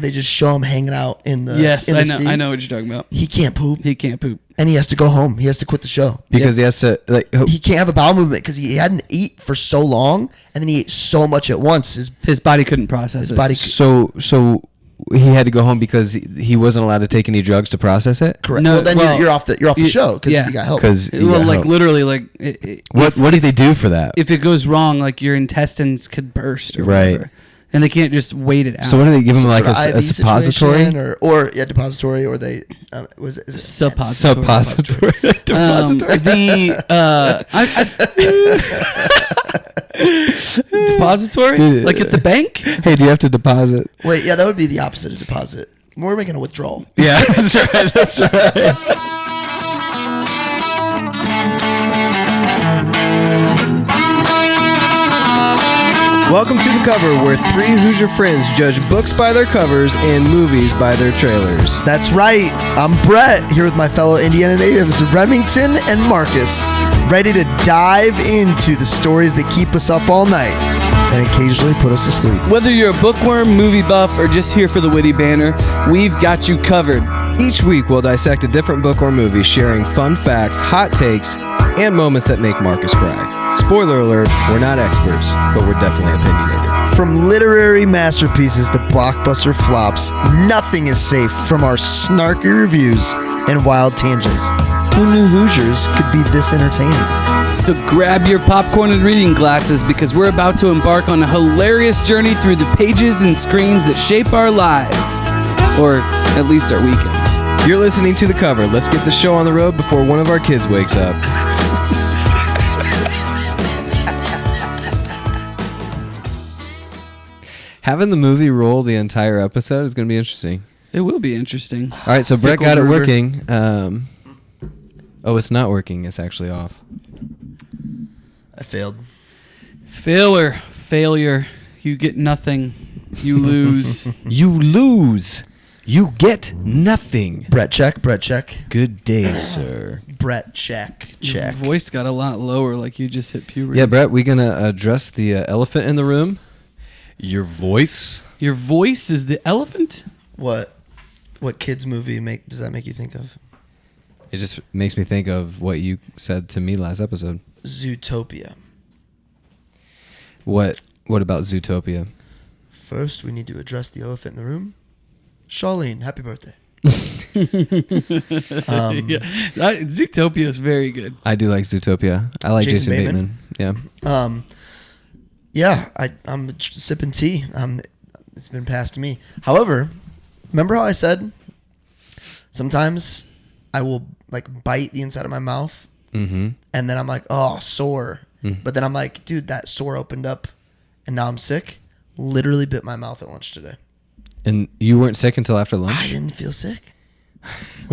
They just show him hanging out in the sea. I know what you're talking about. He can't poop. He can't poop. And he has to go home. He has to quit the show. Because he has to... He can't have a bowel movement because he hadn't eaten for so long, and then he ate so much at once. His body couldn't process it. So he had to go home because he wasn't allowed to take any drugs to process it? Correct. No, then you're off the show because you got help. Literally, what do they do for that? If it goes wrong, like your intestines could burst or whatever. And they can't just wait it out. So what do they give him, like a suppository? Or depository, or they... is it suppository? Depository? Dude, like at the bank? Hey, do you have to deposit? Wait, yeah, that would be the opposite of deposit. We're making a withdrawal. Yeah, that's right. Welcome to The Cover, where three Hoosier friends judge books by their covers and movies by their trailers. That's right. I'm Brett, here with my fellow Indiana natives, Remington and Marcus, ready to dive into the stories that keep us up all night and occasionally put us to sleep. Whether you're a bookworm, movie buff, or just here for the witty banter, we've got you covered. Each week, we'll dissect a different book or movie, sharing fun facts, hot takes, and moments that make Marcus cry. Spoiler alert, we're not experts, but we're definitely opinionated. From literary masterpieces to blockbuster flops, nothing is safe from our snarky reviews and wild tangents. Who knew Hoosiers could be this entertaining? So grab your popcorn and reading glasses because we're about to embark on a hilarious journey through the pages and screens that shape our lives. Or at least our weekends. You're listening to The Cover. Let's get the show on the road before one of our kids wakes up. Having the movie roll the entire episode is going to be interesting. It will be interesting. All right, so Brett got it working. It's not working. It's actually off. I failed. Failure. You get nothing. You lose. You lose. You get nothing. Brett check. Good day, sir. Brett check. Your voice got a lot lower, like you just hit puberty. Yeah, Brett, we're going to address the elephant in the room. Your voice. Your voice is the elephant? What kids movie does that make you think of? It just makes me think of what you said to me last episode. Zootopia. What about Zootopia? First, we need to address the elephant in the room. Charlene, happy birthday. Zootopia is very good. I do like Zootopia. I like Jason Bateman. Yeah. Yeah, I'm sipping tea. It's been passed to me. However, remember how I said sometimes I will like bite the inside of my mouth, and then I'm like, oh, sore. But then I'm like, dude, that sore opened up, and now I'm sick. Literally bit my mouth at lunch today. And you weren't sick until after lunch? I didn't feel sick.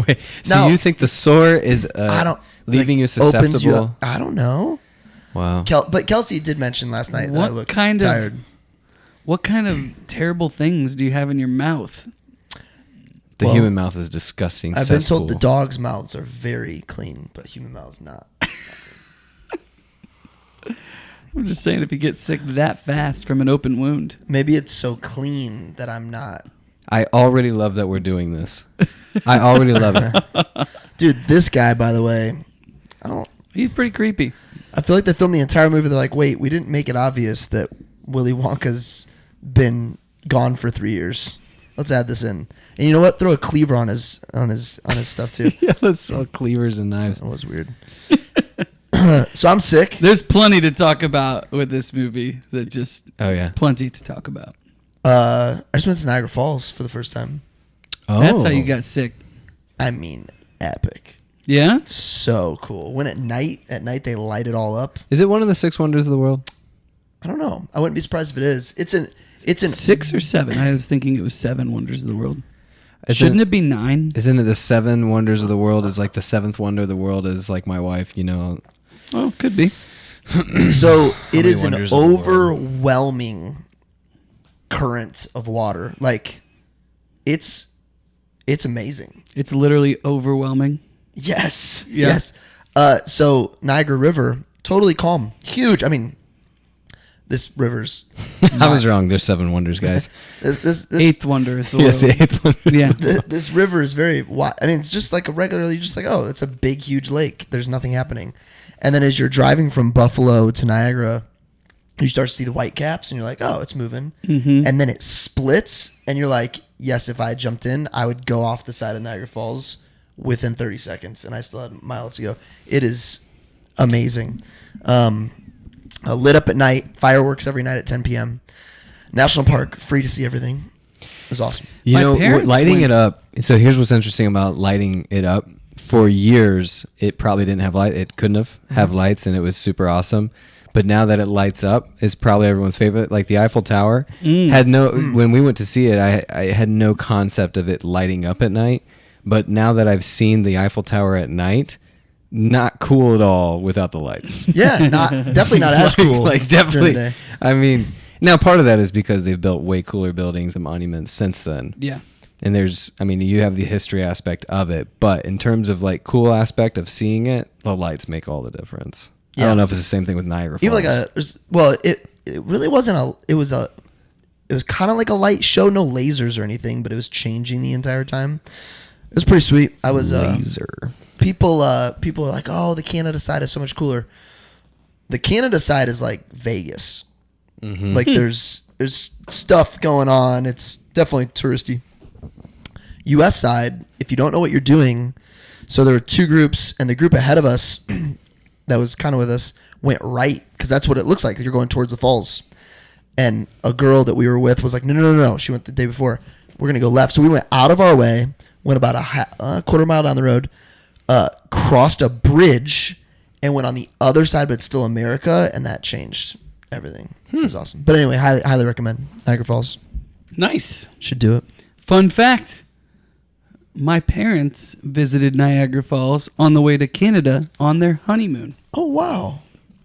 Wait, so you think the sore is leaving you susceptible? I don't know. Wow. But Kelsey did mention last night that I looked tired. What kind of terrible things do you have in your mouth? The human mouth is disgusting. I've been told the dogs' mouths are very clean, but human mouths not. I'm just saying, if you get sick that fast from an open wound. Maybe it's so clean that I'm not. I already love that we're doing this. I already love it. Dude, this guy, by the way, he's pretty creepy. I feel like they filmed the entire movie. They're like, wait, we didn't make it obvious that Willy Wonka's been gone for 3 years. Let's add this in. And you know what? Throw a cleaver on his stuff too. Yeah, let's sell cleavers and knives. That was weird. So I'm sick. There's plenty to talk about with this movie. Plenty to talk about. I just went to Niagara Falls for the first time. Oh, that's how you got sick. I mean, epic. Yeah, so cool. When at night they light it all up. Is it one of the 6 wonders of the world? I don't know. I wouldn't be surprised if it is. It's an 6 or 7. I was thinking it was 7 wonders of the world. Shouldn't it be 9? Isn't it the 7 wonders of the world is like the 7th wonder of the world is like my wife, you know? Oh, could be. So it is an overwhelming current of water. Like it's amazing. It's literally overwhelming. Yes. Yeah. Yes. So Niagara River, totally calm. Huge. I mean, This river's. I was wrong. There's 7 wonders, guys. This Eighth wonder is the Yes, the world. 8th wonder. Yeah. this river is very wide. I mean, it's just like a regular. You're just like, oh, it's a big, huge lake. There's nothing happening. And then as you're driving from Buffalo to Niagara, you start to see the white caps, and you're like, oh, it's moving. Mm-hmm. And then it splits, and you're like, yes, if I had jumped in, I would go off the side of Niagara Falls within 30 seconds, and I still had a mile left to go. It is amazing. Lit up at night, fireworks every night at 10 p.m. National Park, free to see everything. It was awesome. You My know, parents lighting went- it up. So here's what's interesting about lighting it up. For years, it probably didn't have light. It couldn't have lights, and it was super awesome. But now that it lights up, it's probably everyone's favorite. Like the Eiffel Tower had no. When we went to see it, I had no concept of it lighting up at night. But now that I've seen the Eiffel Tower at night, not cool at all without the lights. Yeah, definitely not as cool. Like during the definitely. day. I mean, now part of that is because they've built way cooler buildings and monuments since then. Yeah. And you have the history aspect of it, but in terms of like cool aspect of seeing it, the lights make all the difference. I Yeah. don't know if it's the same thing with Niagara Falls. Even it really wasn't it was kind of like a light show, no lasers or anything, but it was changing the entire time. It was pretty sweet. I was laser. People are like, oh, the Canada side is so much cooler. The Canada side is like Vegas. Mm-hmm. Like there's stuff going on. It's definitely touristy. U.S. side, if you don't know what you're doing, so there were 2 groups, and the group ahead of us that was kind of with us went right, because that's what it looks like. You're going towards the falls. And a girl that we were with was like, no. She went the day before. We're going to go left. So we went out of our way, went about a quarter mile down the road, crossed a bridge, and went on the other side, but it's still America, and that changed everything. It was awesome. But anyway, highly recommend Niagara Falls. Nice. Should do it. Fun fact. My parents visited Niagara Falls on the way to Canada on their honeymoon. Oh, wow.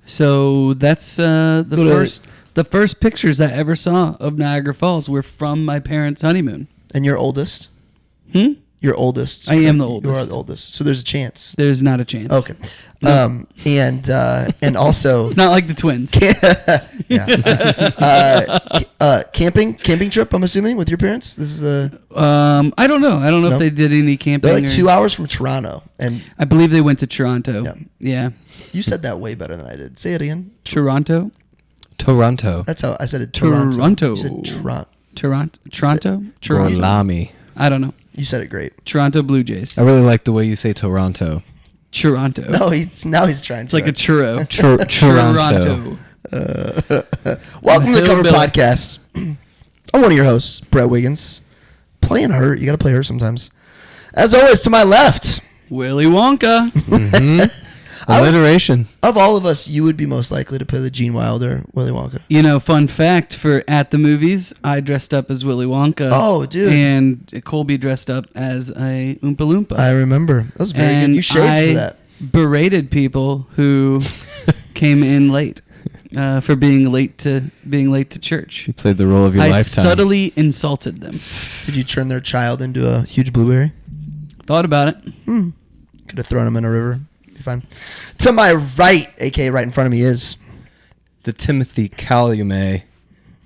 So that's Go to- the first pictures I ever saw of Niagara Falls were from my parents' honeymoon. And you're oldest? Hmm? You're oldest. I am the You are oldest. the oldest. So there's a chance. There's not a chance. Okay. No. And also It's not like the twins. camping trip, I'm assuming, with your parents. This is I don't know. I don't know No? if they did any camping. they're like or- 2 hours from Toronto, and I believe they went to Toronto. Yeah. you said that way better than I did. Say it again. Toronto? Toronto. That's how I said it. Toronto. Toronto. You said Toronto. Toronto? Toronto? Gorlami. I don't know. You said it great. Toronto Blue Jays. I really like the way you say Toronto. Toronto. No, he's trying. It's like a churro. Toronto. Welcome to the Cover Hillbilly. Podcast. I'm one of your hosts, Brett Wiggins. Playing her. You got to play her sometimes. As always, to my left, Willy Wonka. Alliteration. of all of us, you would be most likely to play the Gene Wilder Willy Wonka. You know, fun fact for at the movies, I dressed up as Willy Wonka. Oh, dude. And Colby dressed up as a Oompa Loompa. I remember. That was very and good. You shaved for that. Berated people who came in late for being late to church. You played the role of your I lifetime. subtly insulted them. Did you turn their child into a huge blueberry? Thought about it. Could have thrown him in a river. Be fine. To my right, aka right in front of me, is The Timothy Calumet,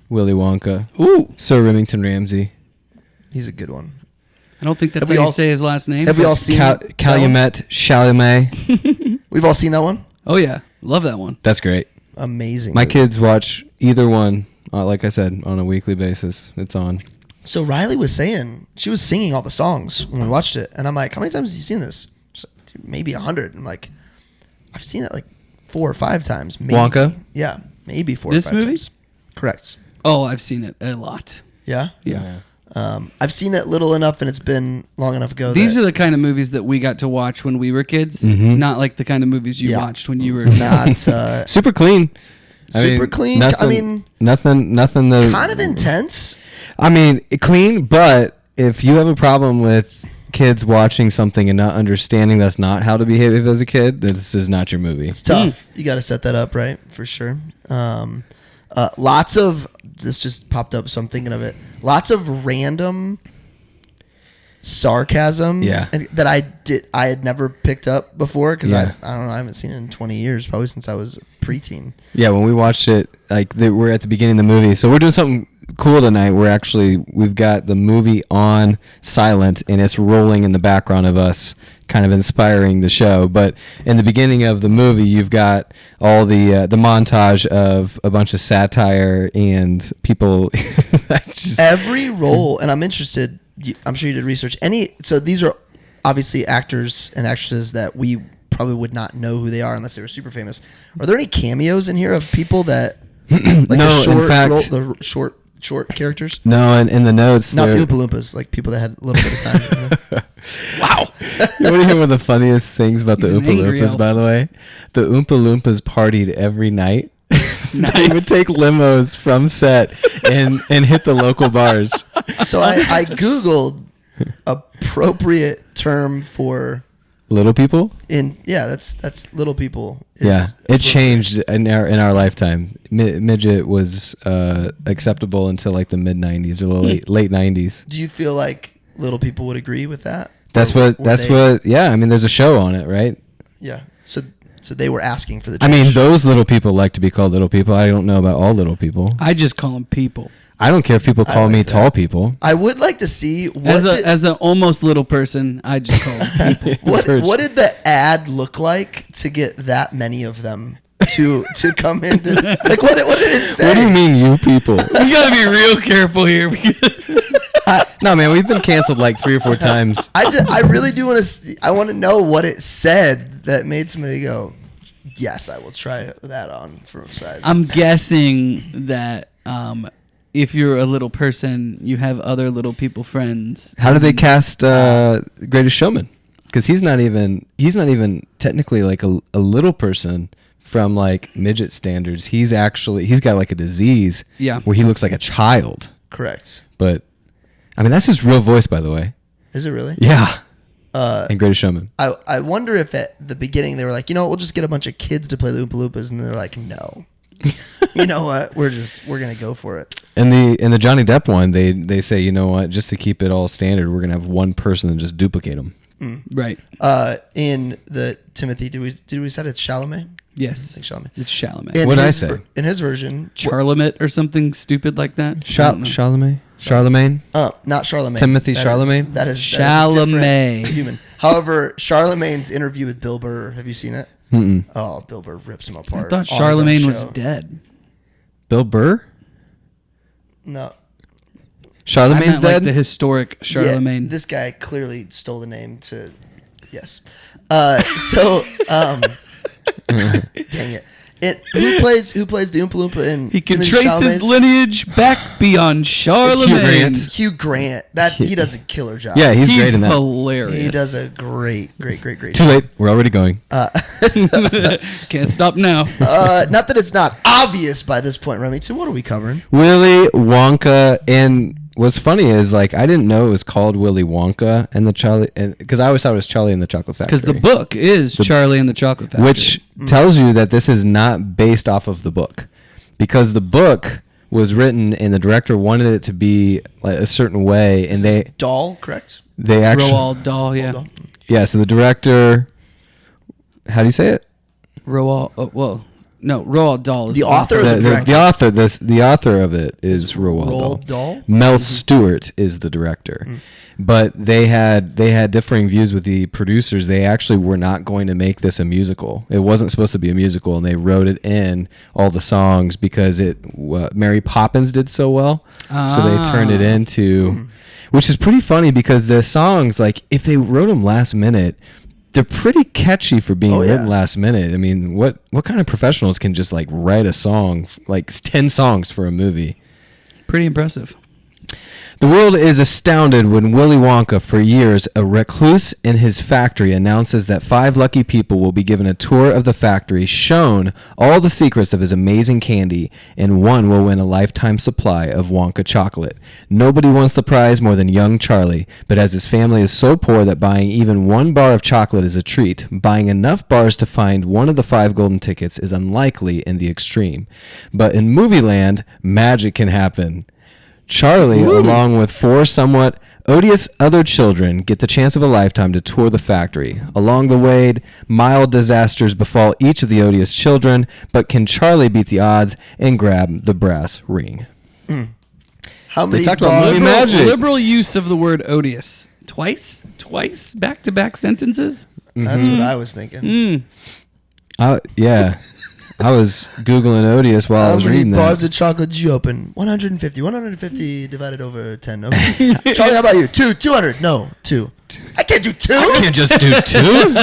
Willy Wonka. Ooh, Sir Remington Ramsey. he's a good one. I don't think that's Have how we you all- say his last name. Have we all seen that one? Calumet, Chalamet. We've all seen that one. Oh yeah, love that one. That's great. Amazing. My movie. kids watch either one, like I said, on a weekly basis. It's on. So Riley was saying she was singing all the songs when we watched it, and I'm like, "How many times have you seen this?" She's like, "Dude, maybe 100." I'm like, "I've seen it like 4 or 5 times." Maybe. Wonka? Yeah, maybe 4 This or 5 movie? times. Correct. Oh, I've seen it a lot. Yeah. Yeah. I've seen it little enough, and it's been long enough ago. These that are the kind of movies that we got to watch when we were kids, Mhm. not like the kind of movies you Yeah. watched when you were not Super clean. super clean. I mean, nothing. That, kind of intense. I mean, clean, but if you have a problem with kids watching something and not understanding that's not how to behave as a kid, this is not your movie. It's tough. You got to set that up right for sure. Lots of this just popped up, so I'm thinking of it. Lots of random sarcasm Yeah. that I had never picked up before because Yeah. I don't know, I haven't seen it in 20 years, probably since I was preteen. Yeah, when we watched it, like we're at the beginning of the movie, so we're doing something cool tonight. We've got the movie on silent and it's rolling in the background of us, kind of inspiring the show. But in the beginning of the movie, you've got all the montage of a bunch of satire and people. Every role, and I'm interested. I'm sure you did research. So these are obviously actors and actresses that we probably would not know who they are unless they were super famous. Are there any cameos in here of people that like No, in fact, the short characters? No, and in the notes, Not the Oompa Loompas, like people that had a little bit of time. You know? Wow. You want to hear one of the funniest things about the He's an Oompa angry Loompas, elf. by the way? The Oompa Loompas partied every night. They would take limos from set and hit the local bars. So I Googled appropriate term for Little people? that's little people. Yeah, it appropriate. changed in our lifetime. Midget was acceptable until like the mid '90s or late '90s. Do you feel like little people would agree with that? That's Or what. were That's they- what. Yeah, I mean, there's a show on it, right? Yeah. So they were asking for the I change. mean, those little people like to be called little people. I don't know about all little people. I just call them people. I don't care if people I call like me that. tall people. I would like to see what As an almost little person, I just call them people. what did the ad look like to get that many of them to come in? Like what did it say? What do you mean, you people? We gotta be real careful here. No, man, we've been canceled like 3 or 4 times. I really do want to. I want to know what it said that made somebody go, "Yes, I will try that on for size." I'm guessing that if you're a little person, you have other little people friends. How did they cast Greatest Showman? Because he's not even technically like a little person from like midget standards. He's got like a disease. Yeah. Where he looks like a child. Correct. But I mean, that's his real voice, by the way. Is it really? Yeah. And Greatest Showman. I wonder if at the beginning they were like, we'll just get a bunch of kids to play the Oompa Loompas, and they're like, no. You know what? We're gonna go for it. In the Johnny Depp one, they say, you know what, just to keep it all standard, we're gonna have one person and just duplicate them. Right. In the Timothy, did we say it's Chalamet? Yes. I think Chalamet. It's Chalamet. In What'd I his say? In his version, Charlemagne or something stupid like that. Charlemagne? Charlemagne? not Charlemagne. Timothy That is- Chalamet? That is Chalamet. a different human. However, Charlemagne's interview with Bill Burr. Have you seen it? Mm-mm. Oh, Bill Burr rips him I apart. thought on his own Charlemagne was show. dead. Bill Burr? No. Charlemagne's I meant, dead? like the historic Charlemagne. Yeah, this guy clearly stole the name to. Yes. So. Dang it. Who plays the Oompa Loompa in? He can Timothy trace his Chalamet's? lineage back beyond Charlemagne. Hugh Grant. He does a killer job. Yeah, he's great in that. hilarious. He does a great Too job. late. We're already going. Can't stop now. Not that it's not obvious by this point, Remington. What are we covering? Willy Wonka, and what's funny is like I didn't know it was called Willy Wonka and the Charlie, because I always thought it was Charlie and the Chocolate Factory. Because the book is Charlie and the Chocolate Factory. which tells you that this is not based off of the book, because the book was written and the director wanted it to be like a certain way, and This is Dahl, correct? they actually Roald Dahl, yeah. Dahl. yeah. So the director, how do you say it? Roald Dahl is The author or the director? The author of it is Roald Roald Dahl. Dahl? Mel Stewart is the director. But they had differing views with the producers. They actually were not going to make this a musical. It wasn't supposed to be a musical, and they wrote it in all the songs because Mary Poppins did so well. So they turned it into, which is pretty funny because the songs, like if they wrote them last minute, they're pretty catchy for being written last minute. I mean, what kind of professionals can just like write a song, like 10 songs for a movie? pretty impressive. The world is astounded when Willy Wonka, for years a recluse in his factory, announces that 5 lucky people will be given a tour of the factory, shown all the secrets of his amazing candy, and one will win a lifetime supply of Wonka chocolate. Nobody wants the prize more than young Charlie, but as his family is so poor that buying even 1 bar of chocolate is a treat, buying enough bars to find one of the 5 golden tickets is unlikely in the extreme. But in Movieland, magic can happen. Charlie, along with 4 somewhat odious other children get the chance of a lifetime to tour the factory. Along the way, mild disasters befall each of the odious children, but can Charlie beat the odds and grab the brass ring? How many talked about bars- movie magic. Liberal use of the word odious. Twice, back-to-back sentences. That's what I was thinking. Yeah. I was Googling odious while I How was many reading bars that. of chocolate did you open? 150. 150 divided over 10. Okay. Charlie, how about you? 200. No, 2. I can't do 2. I can't just do 2.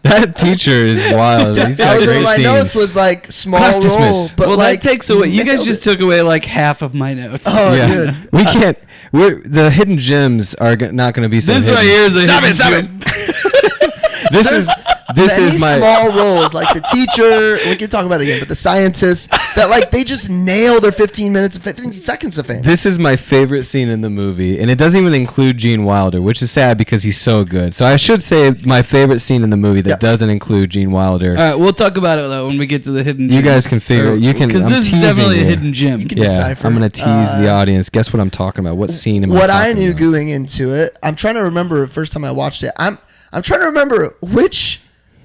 That teacher is wild. He's That got was one great of my scenes. notes was like small Class roll, dismissed. but Well, like that takes away. You guys nailed just it. took away like half of my notes. Oh, Yeah. dude. We can't. The hidden gems are not going to be so. This hidden. right here is the Stop hidden it! This Many is my. small roles, like the teacher. We can talk about it again, but the scientists that like they just nail their 15 minutes and 15 seconds of fame. This is my favorite scene in the movie, and it doesn't even include Gene Wilder, which is sad because he's so good. So I should say my favorite scene in the movie that Yep. doesn't include Gene Wilder. All right, we'll talk about it though when we get to the hidden. You gems. guys can figure. You can. because I'm this is teasing definitely you. a hidden gem. You can Yeah, decipher. I'm gonna tease the audience. Guess what I'm talking about? What scene am I What talking I knew about? going into it, I'm trying to remember the first time I watched it. I'm trying to remember which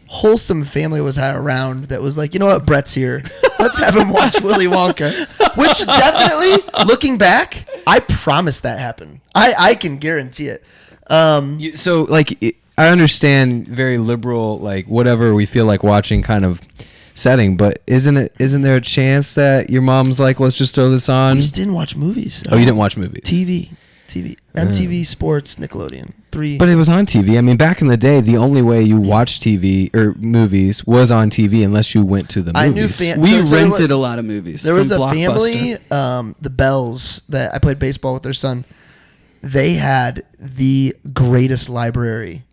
wholesome family was I around that was like, you know what, Brett's here. Let's have him watch Willy Wonka. Which definitely, looking back, I promise that happened. I can guarantee it. So like I understand very liberal, like whatever we feel like watching kind of setting, but isn't there a chance that your mom's like, let's just throw this on? We just didn't watch movies. Oh, you didn't watch movies? TV, MTV, Sports, Nickelodeon. 3. But it was on TV. I mean, back in the day, the only way you watched TV or movies was on TV unless you went to the movies. I knew We So there rented was- a lot of movies. There was a from family, Blockbuster. the Bells, that I played baseball with their son. They had the greatest library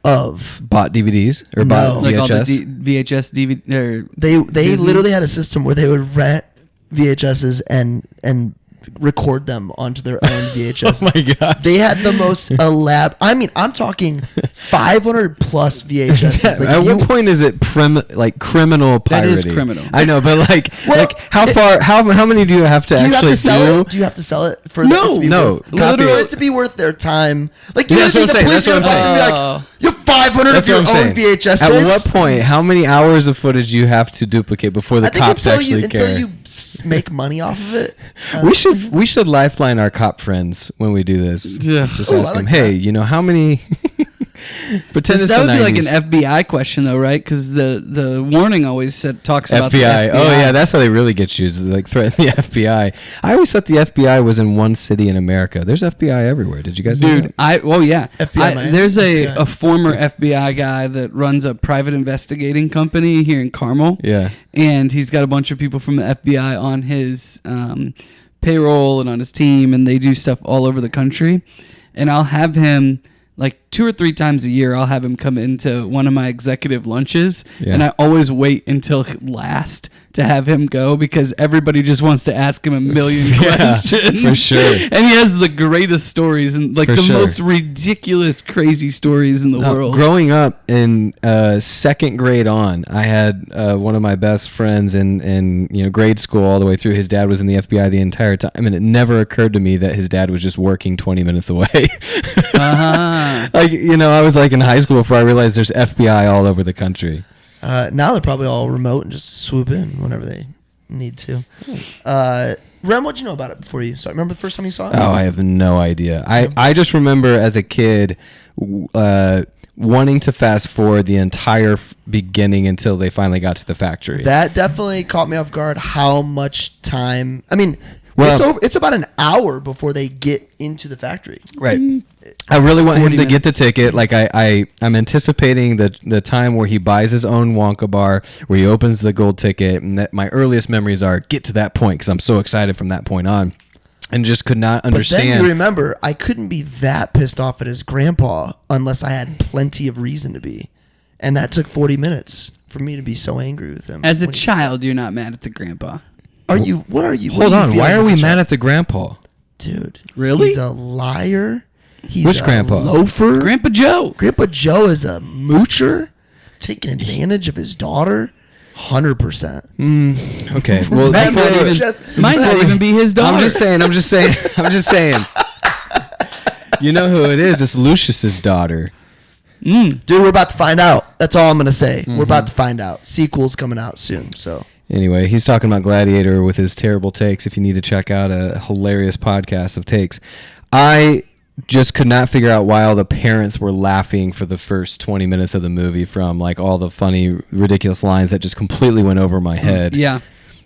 of. Bought DVDs or No. bought like all the VHS. VHS, DVD. Or They Disney? literally had a system where they would rent VHSs and record them onto their own VHS. Oh my god! They had the most I mean, I'm talking 500 plus VHSs. Like, At you- what point is it criminal That pirating? is criminal. I know, but Well, like how far? How many do you have to do you have actually to sell do? it? Do you have to sell it for No, it to be no. worth, Copy for it. it to be worth their time? Like you Yeah, that's think what I'm the saying, police that's what I'm are gonna bust in and be like, you have 500 That's of your what I'm own saying. VHS At tapes. what point? How many hours of footage do you have to duplicate before the I think cops actually care? until you make money off of it. We should lifeline our cop friends when we do this. Yeah. Just Ooh, I ask them, like hey, that. you know how many? Pretend it's that the would be like 90s. an FBI question, though, right? Because the warning always talks about the FBI. FBI. Oh yeah, that's how they really get you. Is like threaten the FBI. I always thought the FBI was in one city in America. There's FBI everywhere. Did you guys know Dude, that? FBI, man. there's FBI. a former FBI guy that runs a private investigating company here in Carmel. Yeah. And he's got a bunch of people from the FBI on his payroll and on his team, and they do stuff all over the country. And I'll have him, like 2 or 3 times a year, I'll have him come into one of my executive lunches, Yeah. and I always wait until last to have him go because everybody just wants to ask him a million Yeah, questions. for sure. And he has the greatest stories and like For the sure. most ridiculous, crazy stories in the world. Growing up in second grade on, I had one of my best friends in grade school all the way through. His dad was in the FBI the entire time, and it never occurred to me that his dad was just working 20 minutes away. Uh-huh. Like I was like in high school before I realized there's FBI all over the country. Now they're probably all remote and just swoop in whenever they need to. Rem, what'd you know about it before you saw it? Remember the first time you saw it? Oh, I have no idea. I just remember as a kid wanting to fast forward the entire beginning until they finally got to the factory. That definitely caught me off guard. How much time? I mean, Well- it's about an hour before they get into the factory. Right. I really want him 40 to get the minutes. ticket. Like I'm anticipating the time where he buys his own Wonka bar, where he opens the gold ticket, and that my earliest memories are get to that point because I'm so excited from that point on, and just could not But then understand. you remember, I couldn't be that pissed off at his grandpa unless I had plenty of reason to be, and that took 40 minutes for me to be so angry with him. As a when he- child, you're not mad at the grandpa. are you? What are you? what Hold do you on, feel why as are a we child? mad at the grandpa? Dude? Really? He's a liar. He's Which a grandpa? loafer. Grandpa Joe. Grandpa Joe is a moocher, taking advantage of his daughter, 100%. Okay, well, That before- was just- Might not even be his daughter. I'm just saying. You know who it is? It's Lucius's daughter. Dude, we're about to find out. That's all I'm going to say. We're about to find out. Sequel's coming out soon, so. Anyway, he's talking about Gladiator with his terrible takes. If you need to check out a hilarious podcast of takes. I just could not figure out why all the parents were laughing for the first 20 minutes of the movie from like all the funny, ridiculous lines that just completely went over my head. Yeah.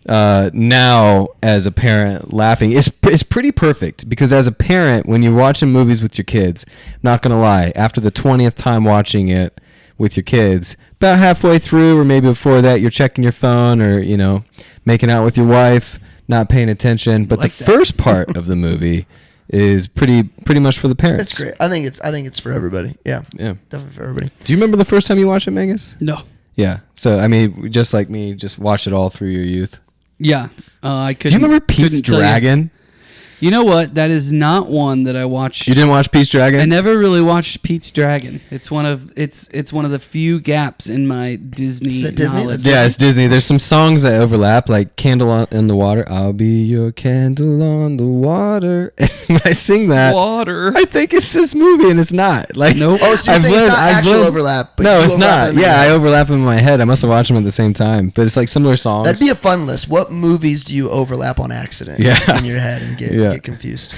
Now, as a parent, laughing is pretty perfect because as a parent, when you're watching movies with your kids, not going to lie, after the 20th time watching it with your kids, about halfway through or maybe before that, you're checking your phone or, you know, making out with your wife, not paying attention. But like the first part of the movie is pretty much for the parents. That's great. I think it's for everybody. Yeah. Yeah. Definitely for everybody. Do you remember the first time you watched it, Mangus? No. Yeah. So, I mean, just like me, just watch it all through your youth. Yeah. I couldn't. Do you remember Pete's Dragon? You know what? That is not one that I watched. You didn't watch Pete's Dragon? I never really watched Pete's Dragon. It's one of the few gaps in my Disney knowledge. Yeah, it's Disney. There's some songs that overlap, like "Candle in the Water." I'll be your candle on the water. And when I sing that, water, I think it's this movie, and it's not. Like, nope. Oh, so you're saying it's not actual overlap? But no, it's not. Yeah, I overlap them in my head. I must have watched them at the same time, but it's like similar songs. That'd be a fun list. What movies do you overlap on accident in your head and get confused?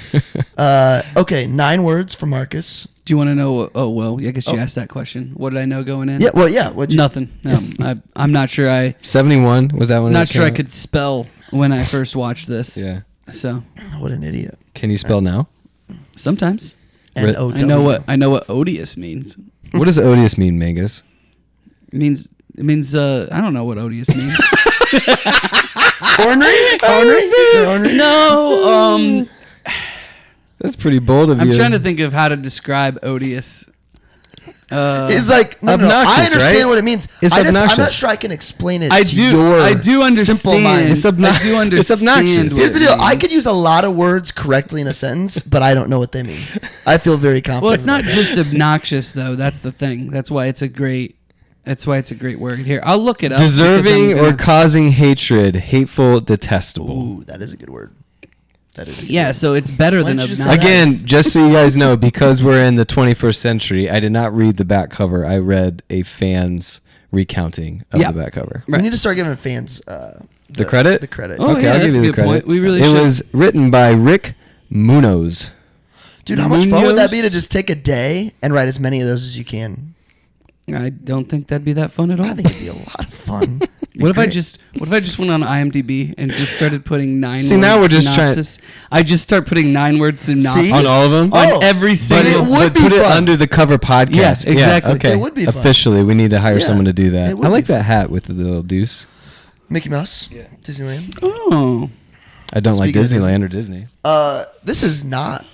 Okay, 9 words for Marcus. Do you want to know? Oh, well, I guess you asked that question. What did I know going in? Yeah, well, yeah. Nothing. No, I'm not sure 71, was that one? Not sure I could spell when I first watched this. Yeah. So. What an idiot. Can you spell now? Sometimes. N-O-W. I know what odious means. What does odious mean, Mangus? It means I don't know what odious means. Ornery? No. That's pretty bold of you. I'm trying to think of how to describe odious. He's like, no, obnoxious, I understand right? what it means. It's I'm obnoxious. not sure I can explain it I to do. your I do understand. simple mind. It's obnoxious. I do understand. It's obnoxious. Here's the deal. I could use. use a lot of words correctly in a sentence, but I don't know what they mean. I feel very confident. Well, it's not about just obnoxious though. That's the thing. That's why it's a great word. Here, I'll look it up. Deserving or causing hatred, hateful, detestable. Ooh, that is a good word. That is a good Yeah, word. so it's better Why than didn't you say obnoxious. that? Again, just so you guys know, because we're in the 21st century, I did not read the back cover. I read a fan's recounting of the back cover. We need to start giving fans The credit? The credit. Oh, Okay, yeah, I'll that's give you a the good credit. point. We really It should. was written by Rick Munoz. Dude, how much fun would that be to Munoz? just take a day and write as many of those as you can? I don't think that'd be that fun at all. I think it'd be a lot of fun. What if I just went on IMDb and just started putting 9 See, word now we're just synopsis? I just start putting 9 word synopsis See? On all of them? on Oh, every but single. it would be put it fun. under the cover podcast. Yeah, exactly. Okay. It would be fun. Officially, we need to hire Yeah, someone to do that. it would I like be that hat with the little deuce. Mickey Mouse. Yeah. Disneyland. Oh, I don't like Speaking of Disneyland or Disney. This is not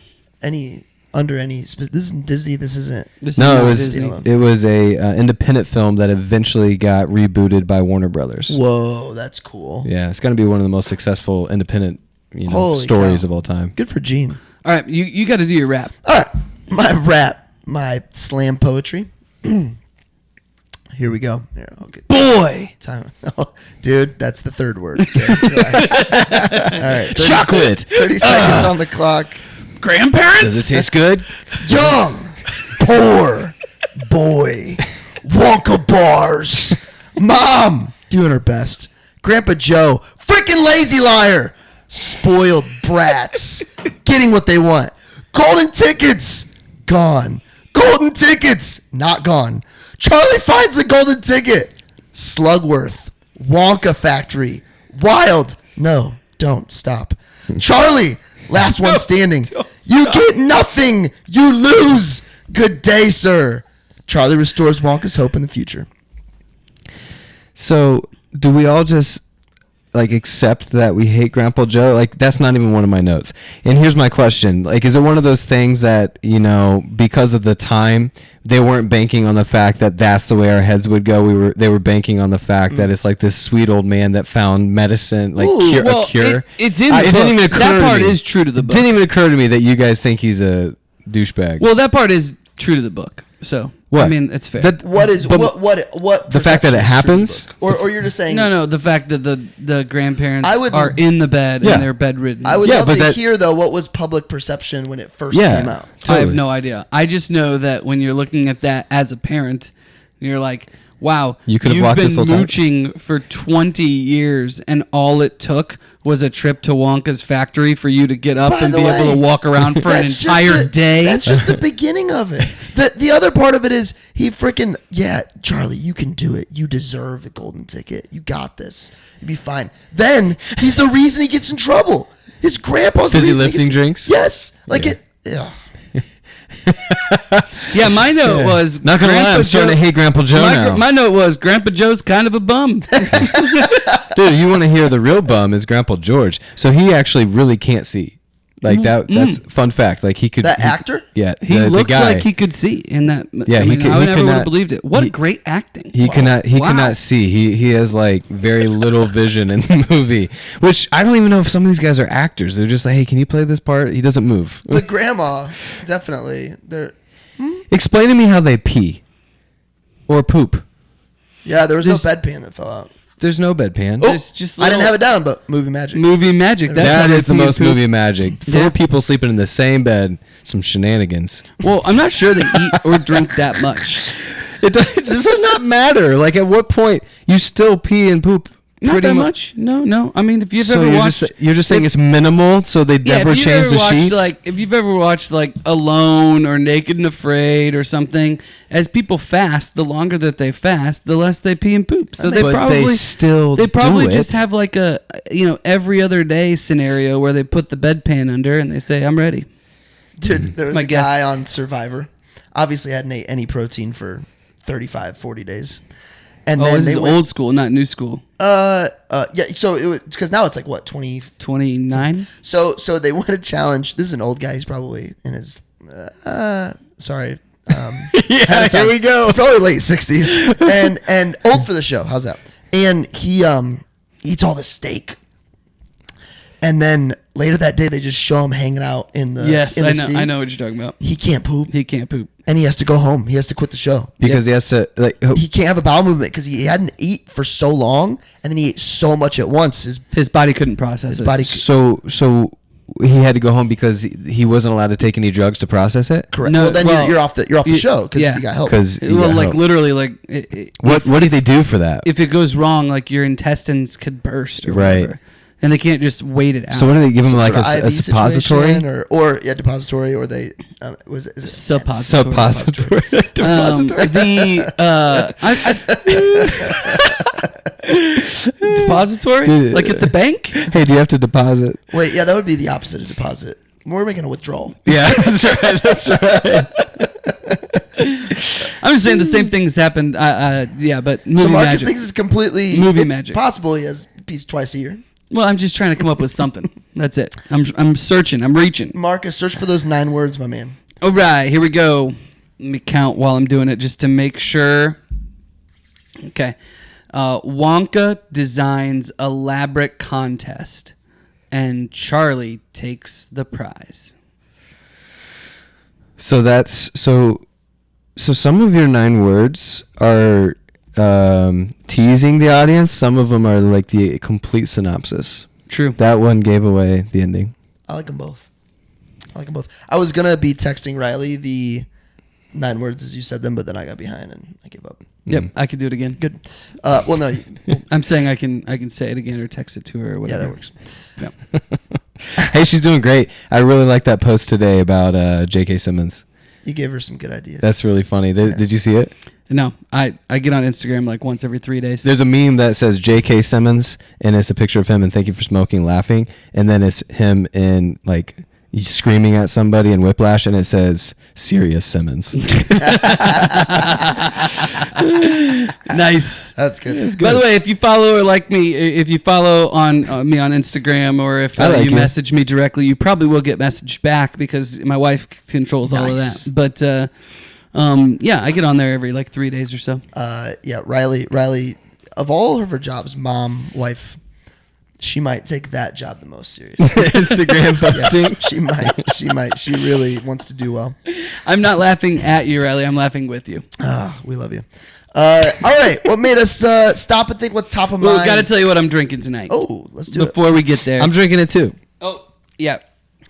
under any. This isn't Disney. This isn't. this No, is it not was Disney. it was a independent film that eventually got rebooted by Warner Brothers. Whoa, that's cool. Yeah, it's going to be one of the most successful independent Holy stories cow. of all time. Good for Gene. All right, you got to do your rap. All right, my rap, my slam poetry. Here we go. Here, I'll get Boy, time. Oh, dude, that's the third word. Okay, relax. All right, 30 Chocolate. 30 seconds on the clock. grandparents. Does it taste good? Young, poor boy, Wonka bars. Mom, doing her best. Grandpa Joe, freaking lazy liar. Spoiled brats, getting what they want. Golden tickets, gone. Golden tickets, not gone. Charlie finds the golden ticket. Slugworth, Wonka factory, wild. No, don't stop. Charlie, last one standing. You get nothing. You lose. Good day, sir. Charlie restores Wonka's hope in the future. So, do we all just like accept that we hate Grandpa Joe? Like, that's not even one of my notes. And here's my question: like, is it one of those things that, you know, because of the time, they weren't banking on the fact that that's the way our heads would go? They were banking on the fact that it's like this sweet old man that found medicine, like a cure. It's in the It book. didn't even occur That to part me. is true to the book. Didn't even occur to me that you guys think he's a douchebag. Well, that part is true to the book. So What? I mean, it's fair. What is but what the fact that it perception should happens? you look? Or you're just saying no, the fact that the grandparents I would- are in the bed Yeah. and they're bedridden. I would Yeah, love but to that- hear though what was public perception when it first Yeah. came out. I have Totally. no idea. I just know that when you're looking at that as a parent, you're like, wow, You could have you've walked been this whole time. mooching for 20 years, and all it took was a trip to Wonka's factory for you to get up By and the be able way, to walk around for an that's just entire day. That's just the beginning of it. The other part of it is he freaking Charlie, you can do it. You deserve the golden ticket. You got this. You'll be fine. Then he's the reason he gets in trouble. His grandpa's the Is he reason lifting gets, drinks? Yes, like Yeah. it. Yeah. Yeah, my note was Not gonna lie, Grandpa I'm starting to Joe- hate Grandpa Joe now. My note was Grandpa Joe's kind of a bum. Dude, you want to hear the real bum is Grandpa George. So he actually really can't see. Like that's fun fact. Like he could. That actor? Yeah, He the looked guy. like he could see in that. Yeah, I he mean, could- I he never could would have not- believed it. What he- a great acting. He cannot. He Wow. cannot see. He has like very little vision in the movie. Which I don't even know if some of these guys are actors. They're just like, hey, can you play this part? He doesn't move. The grandma, definitely. Explain to me how they pee or poop. Yeah, there was Just- no bedpan that fell out. There's no bedpan. Oh, It's just I didn't little- have it down, but movie magic. Movie magic. That's That how is the they pee and most poop. movie magic. Four Yeah. people sleeping in the same bed. Some shenanigans. Well, I'm not sure they eat or drink that much. It does not matter. Like at what point you still pee and poop. Not pretty that mu- much. No. I mean, if you've So ever you're watched, you're just saying it's minimal, so they never if you've change ever the watched, sheets. like if you've ever watched like Alone or Naked and Afraid or something, as people fast, the longer that they fast, the less they pee and poop. So they but probably they probably do just it. have like a every other day scenario where they put the bedpan under and they say, "I'm ready." Dude, there was my a guess. guy on Survivor. Obviously hadn't ate any protein for 35, 40 days. And Oh, then this they is went, old school, not new school. yeah, so it was because now it's like what 20. 29. So they want to challenge. This is an old guy. He's probably in his sorry. Yeah, here we go. He's probably late 60s and old for the show. How's that? And he eats all the steak. And then later that day, they just show him hanging out in the Yes, in I the know. sea. I know what you're talking about. He can't poop, He can't poop. and he has to go home. He has to quit the show. because he has to like. He can't have a bowel movement because he hadn't eat for so long, and then he ate so much at once. His body couldn't process His it. body So he had to go home because he wasn't allowed to take any drugs to process it. correct. No, well, then well, you're off the show because yeah. you got help. Because Well, like literally, like what did they do for that? if it goes wrong, like your intestines could burst or Right. whatever, and they can't just wait it out. So what do they give him So like for a IV suppository? situation or depository, or they is it Suppository. Suppository. Depository, Dude. like at the bank. Hey, do you have to deposit? Wait, yeah, that would be the opposite of deposit. We're making a withdrawal. Yeah, that's right. That's right. I'm just saying the same thing has happened. Yeah, but movie So Marcus magic. thinks it's completely Movie it's magic. possible he has peace twice a year. Well, I'm just trying to come up with something. That's it. I'm searching. I'm reaching. Marcus, search for those 9 words, my man. All right, here we go. Let me count while I'm doing it just to make sure. Okay. Wonka designs elaborate contest, and Charlie takes the prize. So that's so some of your 9 words are teasing the audience. Some of them are like the complete synopsis. True. That one gave away the ending. I like them both. I was gonna be texting Riley the 9 words as you said them, but then I got behind and I gave up. Yep, I could do it again. Good. Well, no. I'm saying I can say it again or text it to her or Yeah, whatever. that works. Yep. Hey, she's doing great. I really like that post today about J.K. Simmons. You gave her some good ideas. That's really funny. Did you see it? No, I get on Instagram like once every 3 days. There's a meme that says J.K. Simmons, and it's a picture of him, and thank you for smoking, laughing, and then it's him in like he's screaming at somebody in Whiplash, and it says Serious Simmons. Nice. That's good. By the way, if you follow or like me, if you follow on me on Instagram, or if I like you you. message me directly, you probably will get messaged back because my wife controls all of Nice. that. But yeah, I get on there every like 3 days or so. Yeah, Riley, of all of her jobs, mom, wife, She might take that job the most seriously. Instagram posting. Yes, she might. She really wants to do well. I'm not laughing at you, Riley. I'm laughing with you. Ah, we love you. All right. What made us stop and think what's top of mind? Well, got to tell you what I'm drinking tonight. Oh, let's do it. Before we get there. I'm drinking it too. Oh, yeah.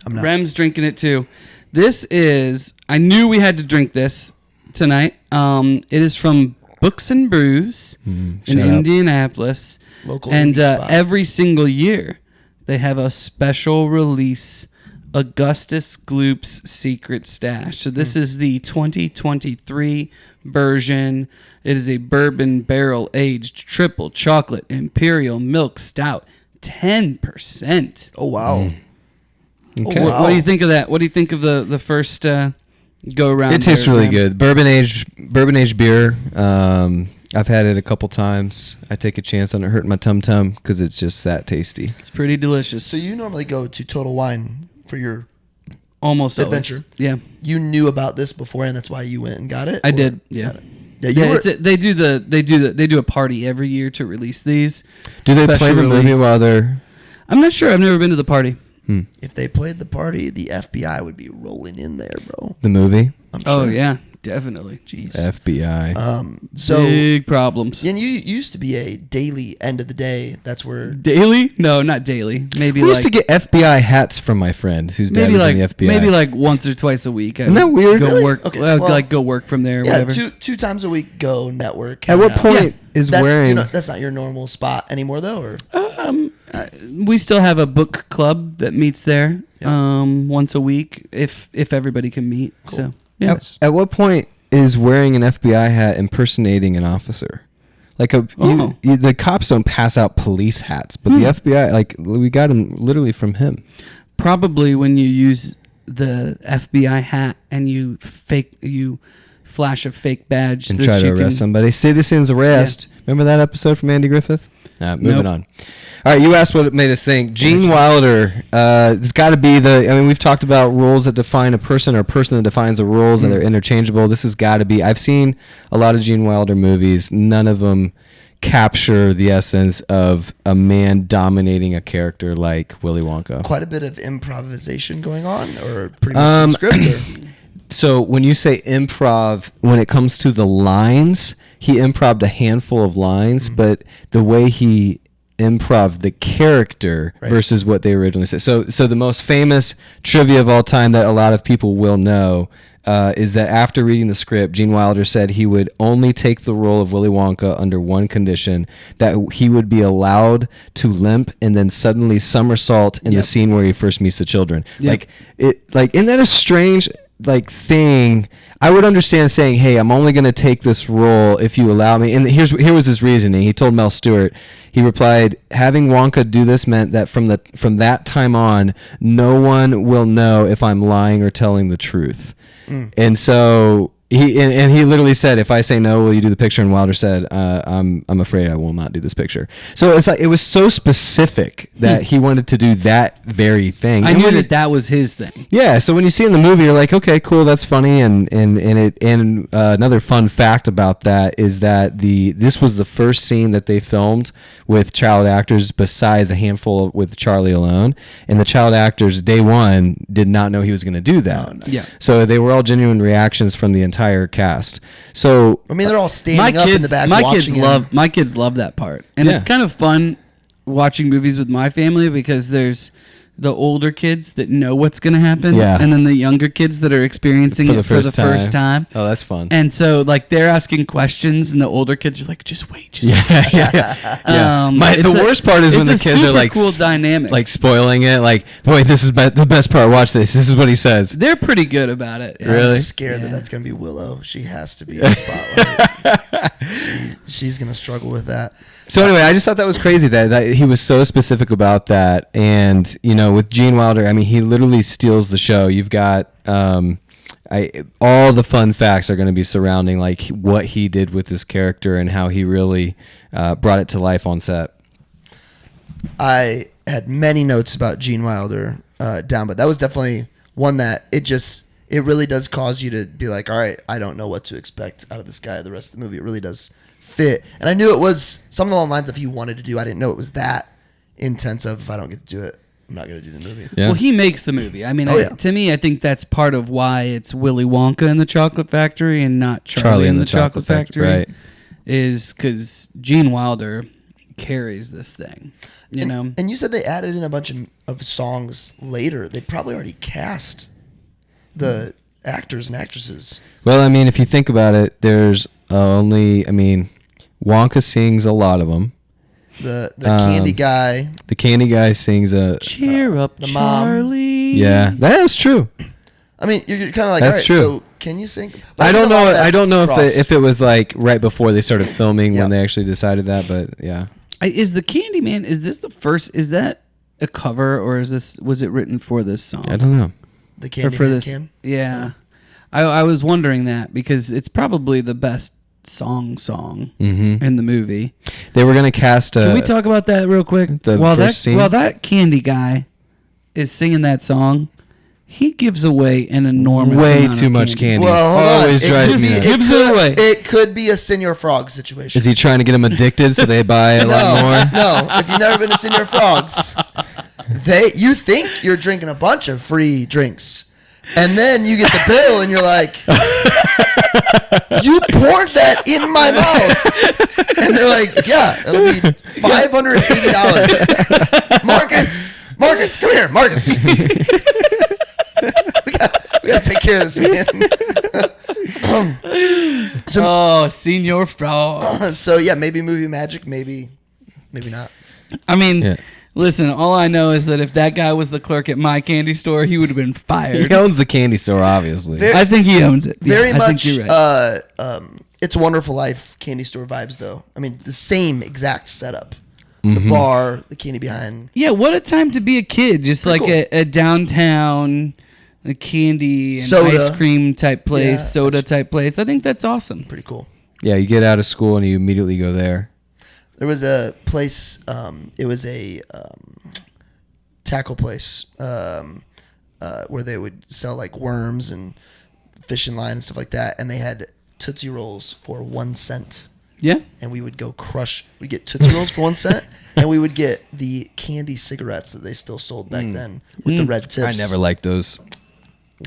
I'm not. Rem's drinking it too. This is, I knew we had to drink this tonight. It is from Books and Brews in shout out. Indianapolis. Local and indie spot. every single year they have a special release Augustus Gloop's Secret Stash. So this is the 2023 version. It is a bourbon barrel aged triple chocolate imperial milk stout, 10%. Oh wow. Okay. Oh, wow. What do you think of that? What do you think of the first go around? It tastes there, really Rem? good. Bourbon aged beer. I've had it a couple times. I take a chance on it hurting my tum tum because it's just that tasty. It's pretty delicious. So you normally go to Total Wine for your almost adventure. always. Yeah, You knew about this before, and that's why you went and got it. I Or- did. Yeah. Got it. Yeah, you were, they do a party every year to release these. Do they play Special the movie release. while they're? I'm not sure. I've never been to the party. if they played the party, the FBI would be rolling in there, bro. The movie? I'm Oh sure. yeah, definitely. Jeez. FBI. So Big problems. and you used to be a daily end of the day. That's where Daily? No, not daily. Maybe we like used to get FBI hats from my friend whose dad maybe was like in the FBI. maybe like once or twice a week. Isn't that weird? Go Really? work. Okay, Well, well- like go work from there. Or yeah, whatever. two times a week go network. At hang what out. point is That's, wearing? that's not your normal spot anymore, though. Or We still have a book club that meets there Yeah. once a week if everybody can meet. Cool. So yeah. At what point is wearing an FBI hat impersonating an officer? Like the cops don't pass out police hats, but the FBI, like we got them literally from him. Probably when you use the FBI hat and you flash a fake badge And that try to you arrest can, somebody. Citizen's arrest. Remember that episode from Andy Griffith? Moving Nope. on. All right, you asked what it made us think. Gene Wilder. It's got to be the. I mean, we've talked about rules that define a person or a person that defines the rules and they're interchangeable. This has got to be. I've seen a lot of Gene Wilder movies. None of them capture the essence of a man dominating a character like Willy Wonka. quite a bit of improvisation going on, or pretty much script. Or, So when you say improv, when it comes to the lines, he improv'd a handful of lines, but the way he improv the character Right. versus what they originally said. So the most famous trivia of all time that a lot of people will know is that after reading the script, Gene Wilder said he would only take the role of Willy Wonka under one condition, that he would be allowed to limp and then suddenly somersault in the scene where he first meets the children. Yep. Isn't that a strange thing? I would understand saying, "Hey, I'm only going to take this role if you allow me." And here was his reasoning. He told Mel Stewart. He replied, "Having Wonka do this meant that from that time on, no one will know if I'm lying or telling the truth." And so he literally said, "If I say no, will you do the picture?" And Wilder said, I'm afraid I will not do this picture." So it's like it was so specific that he wanted to do that very thing. I And knew when that was his thing. yeah, so when you see it in the movie, you're like, okay, cool, that's funny, and another fun fact about that is that this was the first scene that they filmed with child actors besides a handful with Charlie alone, and the child actors day one did not know he was going to do that. Oh, no. Yeah. So they were all genuine reactions from the entire cast. So I mean, they're all standing up in the back watching him. My kids love that part, and it's Yeah. kind of fun watching movies with my family because there's the older kids that know what's going to happen, Yeah. and then the younger kids that are experiencing it for the first time. Oh, that's fun. And so, like, they're asking questions, and the older kids are like, "Just wait, just wait." Yeah. It's The worst part is when the it's a kids are super like cool dynamic. like spoiling it. Like, wait, this is the best part. Watch this. This is what he says. They're pretty good about it. I'm Really? scared Yeah. that that's gonna be Willow. She has to be in the spotlight. She's gonna struggle with that. So anyway, I just thought that was crazy that he was so specific about that. And, with Gene Wilder, I mean, he literally steals the show. You've got all the fun facts are going to be surrounding like what he did with this character and how he really brought it to life on set. I had many notes about Gene Wilder down, but that was definitely one that it really does cause you to be like, all right, I don't know what to expect out of this guy the rest of the movie. It really does fit. And I knew it was something along the lines of he wanted to do. I didn't know it was that intense of if I don't get to do it, I'm not going to do the movie. Yeah. Well, he makes the movie. I mean, to me, I think that's part of why it's Willy Wonka and the Chocolate Factory and not Charlie and the Chocolate Factory. Right. Is because Gene Wilder carries this thing, And you said they added in a bunch of songs later. They probably already cast the actors and actresses. Well, I mean, if you think about it, there's Wonka sings a lot of them. The candy guy. The candy guy sings a... Cheer up, the mom. Charlie. Yeah, that's true. I mean, you're kind of like, That's all right, true. so can you sing? I don't know if it was like right before they started filming when they actually decided that, but yeah. Is the Candyman? Is this the first? Is that a cover or was it written for this song? I don't know. The Or candy for this? can? Yeah, I was wondering that because it's probably the best song in the movie. They were going to cast Can we talk about that real quick? While that candy guy is singing that song, he gives away an enormous way amount too of much candy. Well, hold Always on. drives me nuts. Gives it away. It could be a Senior Frog situation. Is he trying to get them addicted so they buy a lot more? No, if you've never been to Senior Frogs, you think you're drinking a bunch of free drinks, and then you get the bill and you're like, you poured that in my mouth. And they're like, yeah, it'll be $580. Marcus, come here, Marcus. we gotta take care of this, man. Senior Frog. So yeah, maybe movie magic, maybe not. I mean, Yeah. listen, all I know is that if that guy was the clerk at my candy store, he would have been fired. He owns the candy store, obviously. I think he owns it. Very I much. think you're right. It's a Wonderful Life candy store vibes, though. I mean, the same exact setup. The bar, the candy behind. Yeah, what a time to be a kid. Just Pretty like a downtown a candy and Soda. ice cream type place, Yeah. soda type place. I think that's awesome. Pretty cool. Yeah, you get out of school and you immediately go there. There was a place. It was a tackle place where they would sell like worms and fishing line and stuff like that, and they had Tootsie Rolls for 1 cent. Yeah. And we would go crush. We'd get Tootsie Rolls for 1 cent, and we would get the candy cigarettes that they still sold back then with the red tips. I never liked those.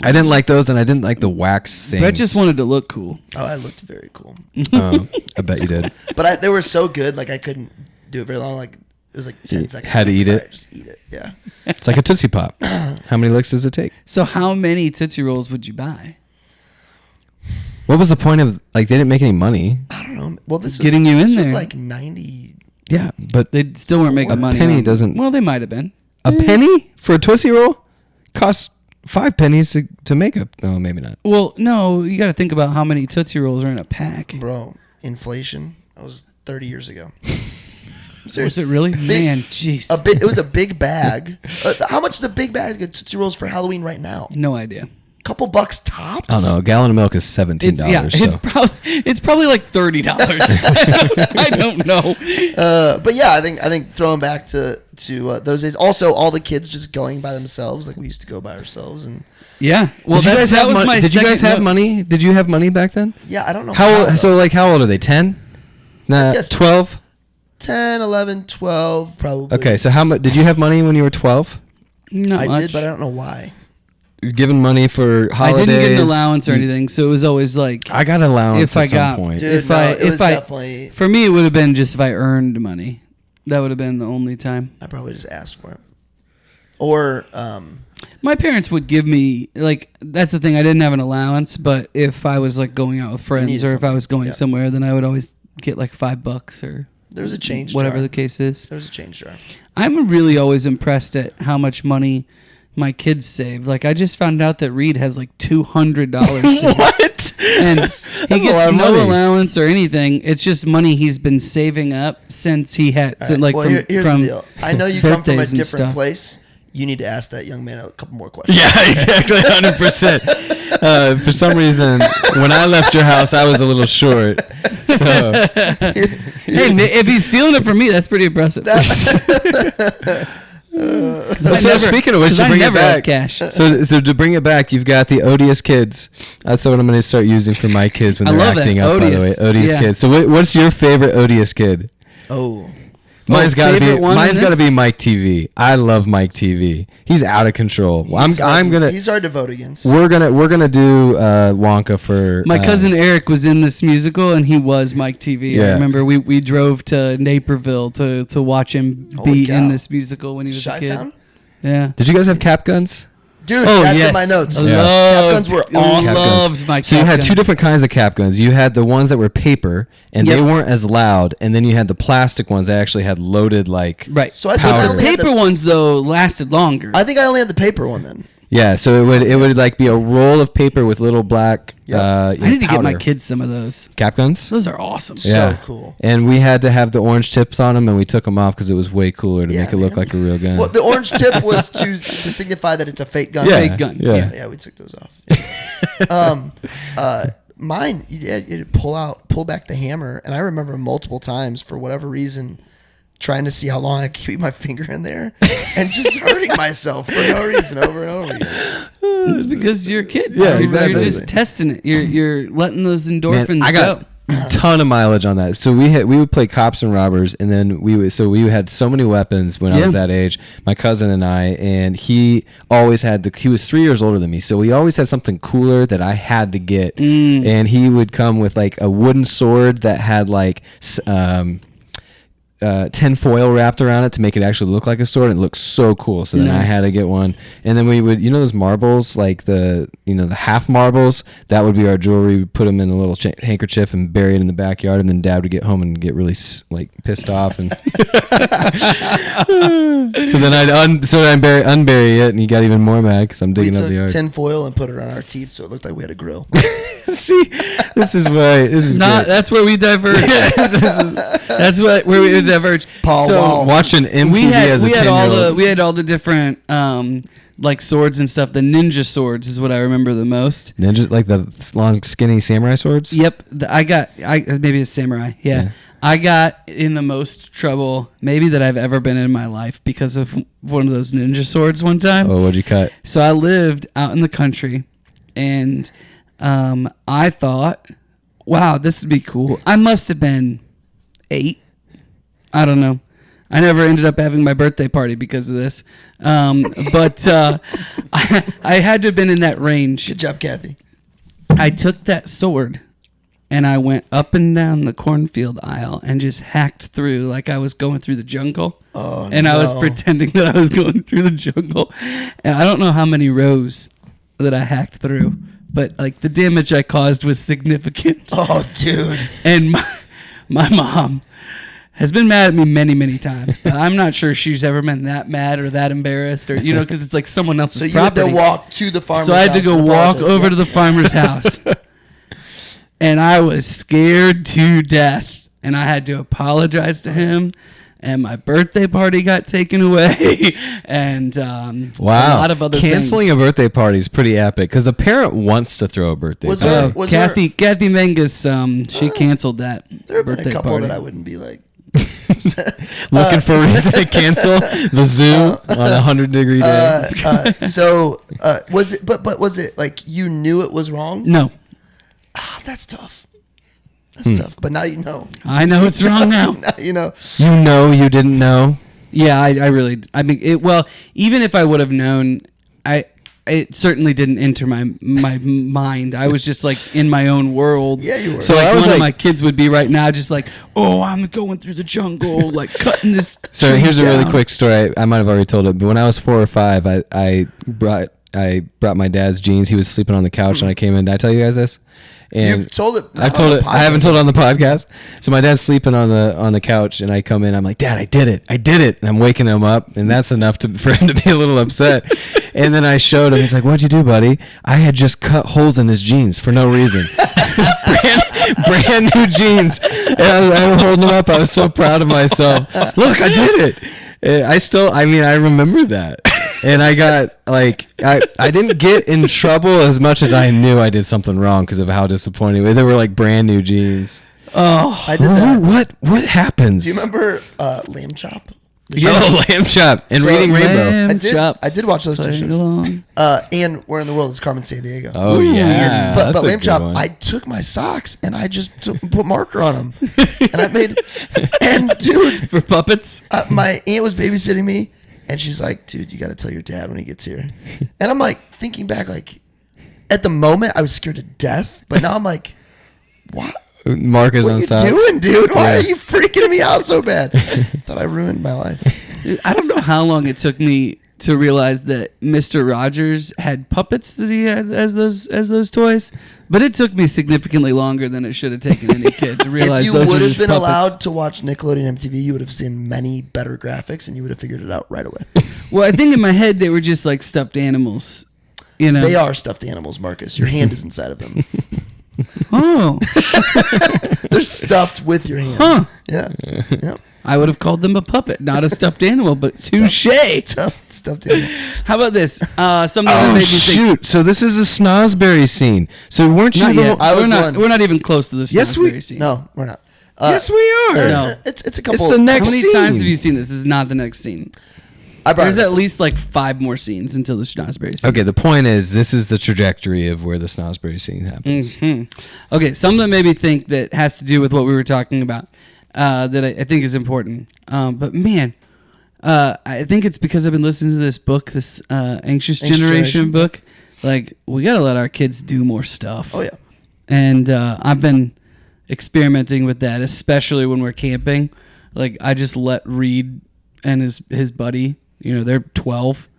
I didn't like those, and I didn't like the wax things. Brett just wanted to look cool. Oh, I looked very cool, Oh, I bet you did. but they were so good. Like I couldn't do it very long. Like it was like 10 seconds. had to eat it? Just eat it. Yeah. It's like a Tootsie Pop. How many licks does it take? So how many Tootsie Rolls would you buy? What was the point of, like, they didn't make any money? I don't know. Well, this Getting was, you in this there. was like 90. Yeah, but They still weren't making A money. penny on- doesn't- Well, they might have been. a penny for a Tootsie Roll costs 5 pennies to make a... No, maybe not. Well, no, you got to think about how many Tootsie Rolls are in a pack. Bro, inflation. That was 30 years ago. Was it really? Man, jeez. It was a big bag. How much is a big bag of Tootsie Rolls for Halloween right now? No idea. Couple bucks tops? I don't know. A gallon of milk is $17. It's probably like $30. I don't know. But yeah, I think throwing back to those days. Also, all the kids just going by themselves. Like we used to go by ourselves. And Yeah. Well, Did you guys that have was money? my Did you guys second have note. money? Did you have money back then? yeah, I don't know. How though. so? Like, how old are they? 10? Nah, Yes. 12. 10, 11, 12, probably. Okay, so how much did you have money when you were 12? Not I much. did, but I don't know why. You're given money for I holidays. didn't get an allowance or anything, so it was always like I got an allowance If I at some got- point. Dude, If no, I- it was if I- definitely. for me it would have been just if I earned money. That would have been the only time. I probably just asked for it. Or My parents would give me like that's the thing. I didn't have an allowance, but if I was like going out with friends needed or if I was going yeah. somewhere, then I would always get like $5 or there was a change whatever jar. the case is. There was a change jar. I'm really always impressed at how much money my kids save. Like I just found out that Reed has like $200 saved. What? And he a lot gets of no money. allowance or anything. It's just money he's been saving up since he had All right, like well, from, here's from the deal. I know you come from a birthdays and different stuff. place. You need to ask that young man a couple more questions. Yeah, exactly, 100%. For some reason, when I left your house, I was a little short. So, Hey, if he's stealing it from me, that's pretty impressive. so speaking of which, to bring it back, cash. so to bring it back, you've got the odious kids. That's what I'm going to start using for my kids when I they're love that. acting up. Odious. By the way, odious Yeah. kids. So what's your favorite odious kid? Oh, Mine's got to be favorite one in this? Mike TV. I love Mike TV. He's out of control. I'm gonna. He's hard to vote against. We're gonna do Wonka for My cousin Eric was in this musical, and he was Mike TV. Yeah. I remember we drove to Naperville to watch him Holy be cow. in this musical when he was a kid. Chi-Town? Yeah. Did you guys have cap guns? Dude, Oh, that's yes. in my notes. Yeah. Cap guns were awesome. Loved my So you cap had gun. two different kinds of cap guns. You had the ones that were paper, and they Yep. weren't as loud, and then you had the plastic ones that actually had loaded like Right. So I think I powder. only had Paper the, ones though lasted longer. I think I only had the paper one then. Yeah, so it would like be a roll of paper with little black. Yep. I need to get my powder. kids some of those. cap guns. Those are awesome. Yeah. So cool. And we had to have the orange tips on them, and we took them off because it was way cooler to Yeah, make it look man. like a real gun. Well, the orange tip was to signify that it's a fake gun. yeah, fake gun, Yeah. Yeah, we took those off. Mine, you'd pull back the hammer, and I remember multiple times for whatever reason trying to see how long I could keep my finger in there and just hurting myself for no reason over and over again. It's because you're a kid. Yeah, You're exactly. just testing it. You're letting those Man, endorphins I got go. a ton of mileage on that. So we would play cops and robbers, and then we had so many weapons when I was Yeah. that age. My cousin and I, and he always had he was 3 years older than me, so he always had something cooler that I had to get. And he would come with like a wooden sword that had like tin foil wrapped around it to make it actually look like a sword. And it looked so cool. So then I had to Nice. get one. And then we would, those marbles, like the half marbles, that would be our jewelry. We'd put them in a little handkerchief and bury it in the backyard. And then Dad would get home and get really pissed off. And so then I'd unbury it, and he got even more mad because I'm We digging up took the yard. tin foil and put it on our teeth so it looked like we had a grill. See, this is Not. great. That's where we diverge. That's where we diverge. Paul so Wall. Watching MTV we had as a we had all 10-year-old. the we had all the different like swords and stuff. The ninja swords is what I remember the most. Ninja, like the long, skinny samurai swords. Yep, maybe a samurai. Yeah. I got in the most trouble maybe that I've ever been in my life because of one of those ninja swords one time. Oh, what'd you cut? So I lived out in the country, and I thought, wow, this would be cool. I must have been 8. I don't know. I never ended up having my birthday party because of this. But I had to have been in that range. Good job, Kathy. I took that sword and I went up and down the cornfield aisle and just hacked through like I was going through the jungle. Oh, And I was no. pretending that I was going through the jungle. And I don't know how many rows that I hacked through, but like the damage I caused was significant. Oh, dude. And my mom has been mad at me many, many times, but I'm not sure she's ever been that mad or that embarrassed, or because it's like someone else's So you property. had to walk to the farmer's So I had to house go and walk apologize. over to the farmer's house. And I was scared to death. And I had to apologize to him. And my birthday party got taken away. And a lot of other Canceling things. a birthday party is pretty epic because a parent wants to throw a birthday Was party. there- Oh, was Kathy Menges, she canceled that There have been birthday a couple party. that I wouldn't be like. Looking for a reason to cancel the zoo on a 100-degree day. Was it? But was it like you knew it was wrong? No, Ah, that's tough. That's tough. But now you know. I know it's wrong now. Now you know. You didn't know. Yeah, I mean, even if I would have known, it certainly didn't enter my mind. I was just like in my own world. Yeah, you were. So So like I was one of like- my kids would be right now just like, oh, I'm going through the jungle, like cutting this. So trees here's a really down. quick story. I might have already told it, but when I was 4 or 5, I brought my dad's jeans. He was sleeping on the couch, and I came in. Did I tell you guys this? And You've told it. I've told it. I haven't told it on the podcast. So my dad's sleeping on the couch, and I come in. I'm like, Dad, I did it. And I'm waking him up, and that's enough for him to be a little upset. And then I showed him. He's like, "What'd you do, buddy?" I had just cut holes in his jeans for no reason. brand new jeans. And I was holding them up. I was so proud of myself. Look, I did it. I remember that. And I got I didn't get in trouble as much as I knew I did something wrong because of how disappointing they were. Like brand new jeans. Oh, I did that. What happens? Do you remember Lamb Chop? Oh, Lamb Chop and So, Reading Rainbow. I did watch those two playing shows. along. And Where in the World is Carmen Sandiego. Oh yeah, But that's a Lamb good Chop, one. I took my socks and I just put marker on them, and I made. And dude, For puppets? my aunt was babysitting me, and she's like, "Dude, you got to tell your dad when he gets here." And I'm like thinking back, like at the moment I was scared to death, but now I'm like, what? Markers What are on you socks. doing, dude? Why Yeah. are you freaking me out so bad? Thought I ruined my life. I don't know how long it took me to realize that Mr. Rogers had puppets that he had as those toys, but it took me significantly longer than it should have taken any kid to realize If you those were would have just been puppets. allowed to watch Nickelodeon MTV, you would have seen many better graphics, and you would have figured it out right away. Well, I think in my head they were just like stuffed animals. You know, They are stuffed animals, Marcus. Your hand is inside of them. Oh, They're stuffed with your hand. huh. Yeah. Yeah. I would have called them a puppet, not a stuffed animal, but touche. Stuffed animal. How about this? Something that Oh made me think. shoot! So this is a Snosberry scene. So weren't you? Not the yet. I was We're not even close to this. Yes, we- Snosberry scene. No, we're not. Yes, we are. No. It's a couple. It's the next How many scene. times have you seen this? This is not the next scene. I brought There's it at up. least like 5 more scenes until the Snosberry scene. Okay, the point is, this is the trajectory of where the Snosberry scene happens. hmm Okay, something that made me think that has to do with what we were talking about that I think is important. But man, I think it's because I've been listening to this book, this Anxious Generation book. Like, we got to let our kids do more stuff. Oh yeah. And I've been experimenting with that, especially when we're camping. Like, I just let Reed and his buddy, you know, they're 12.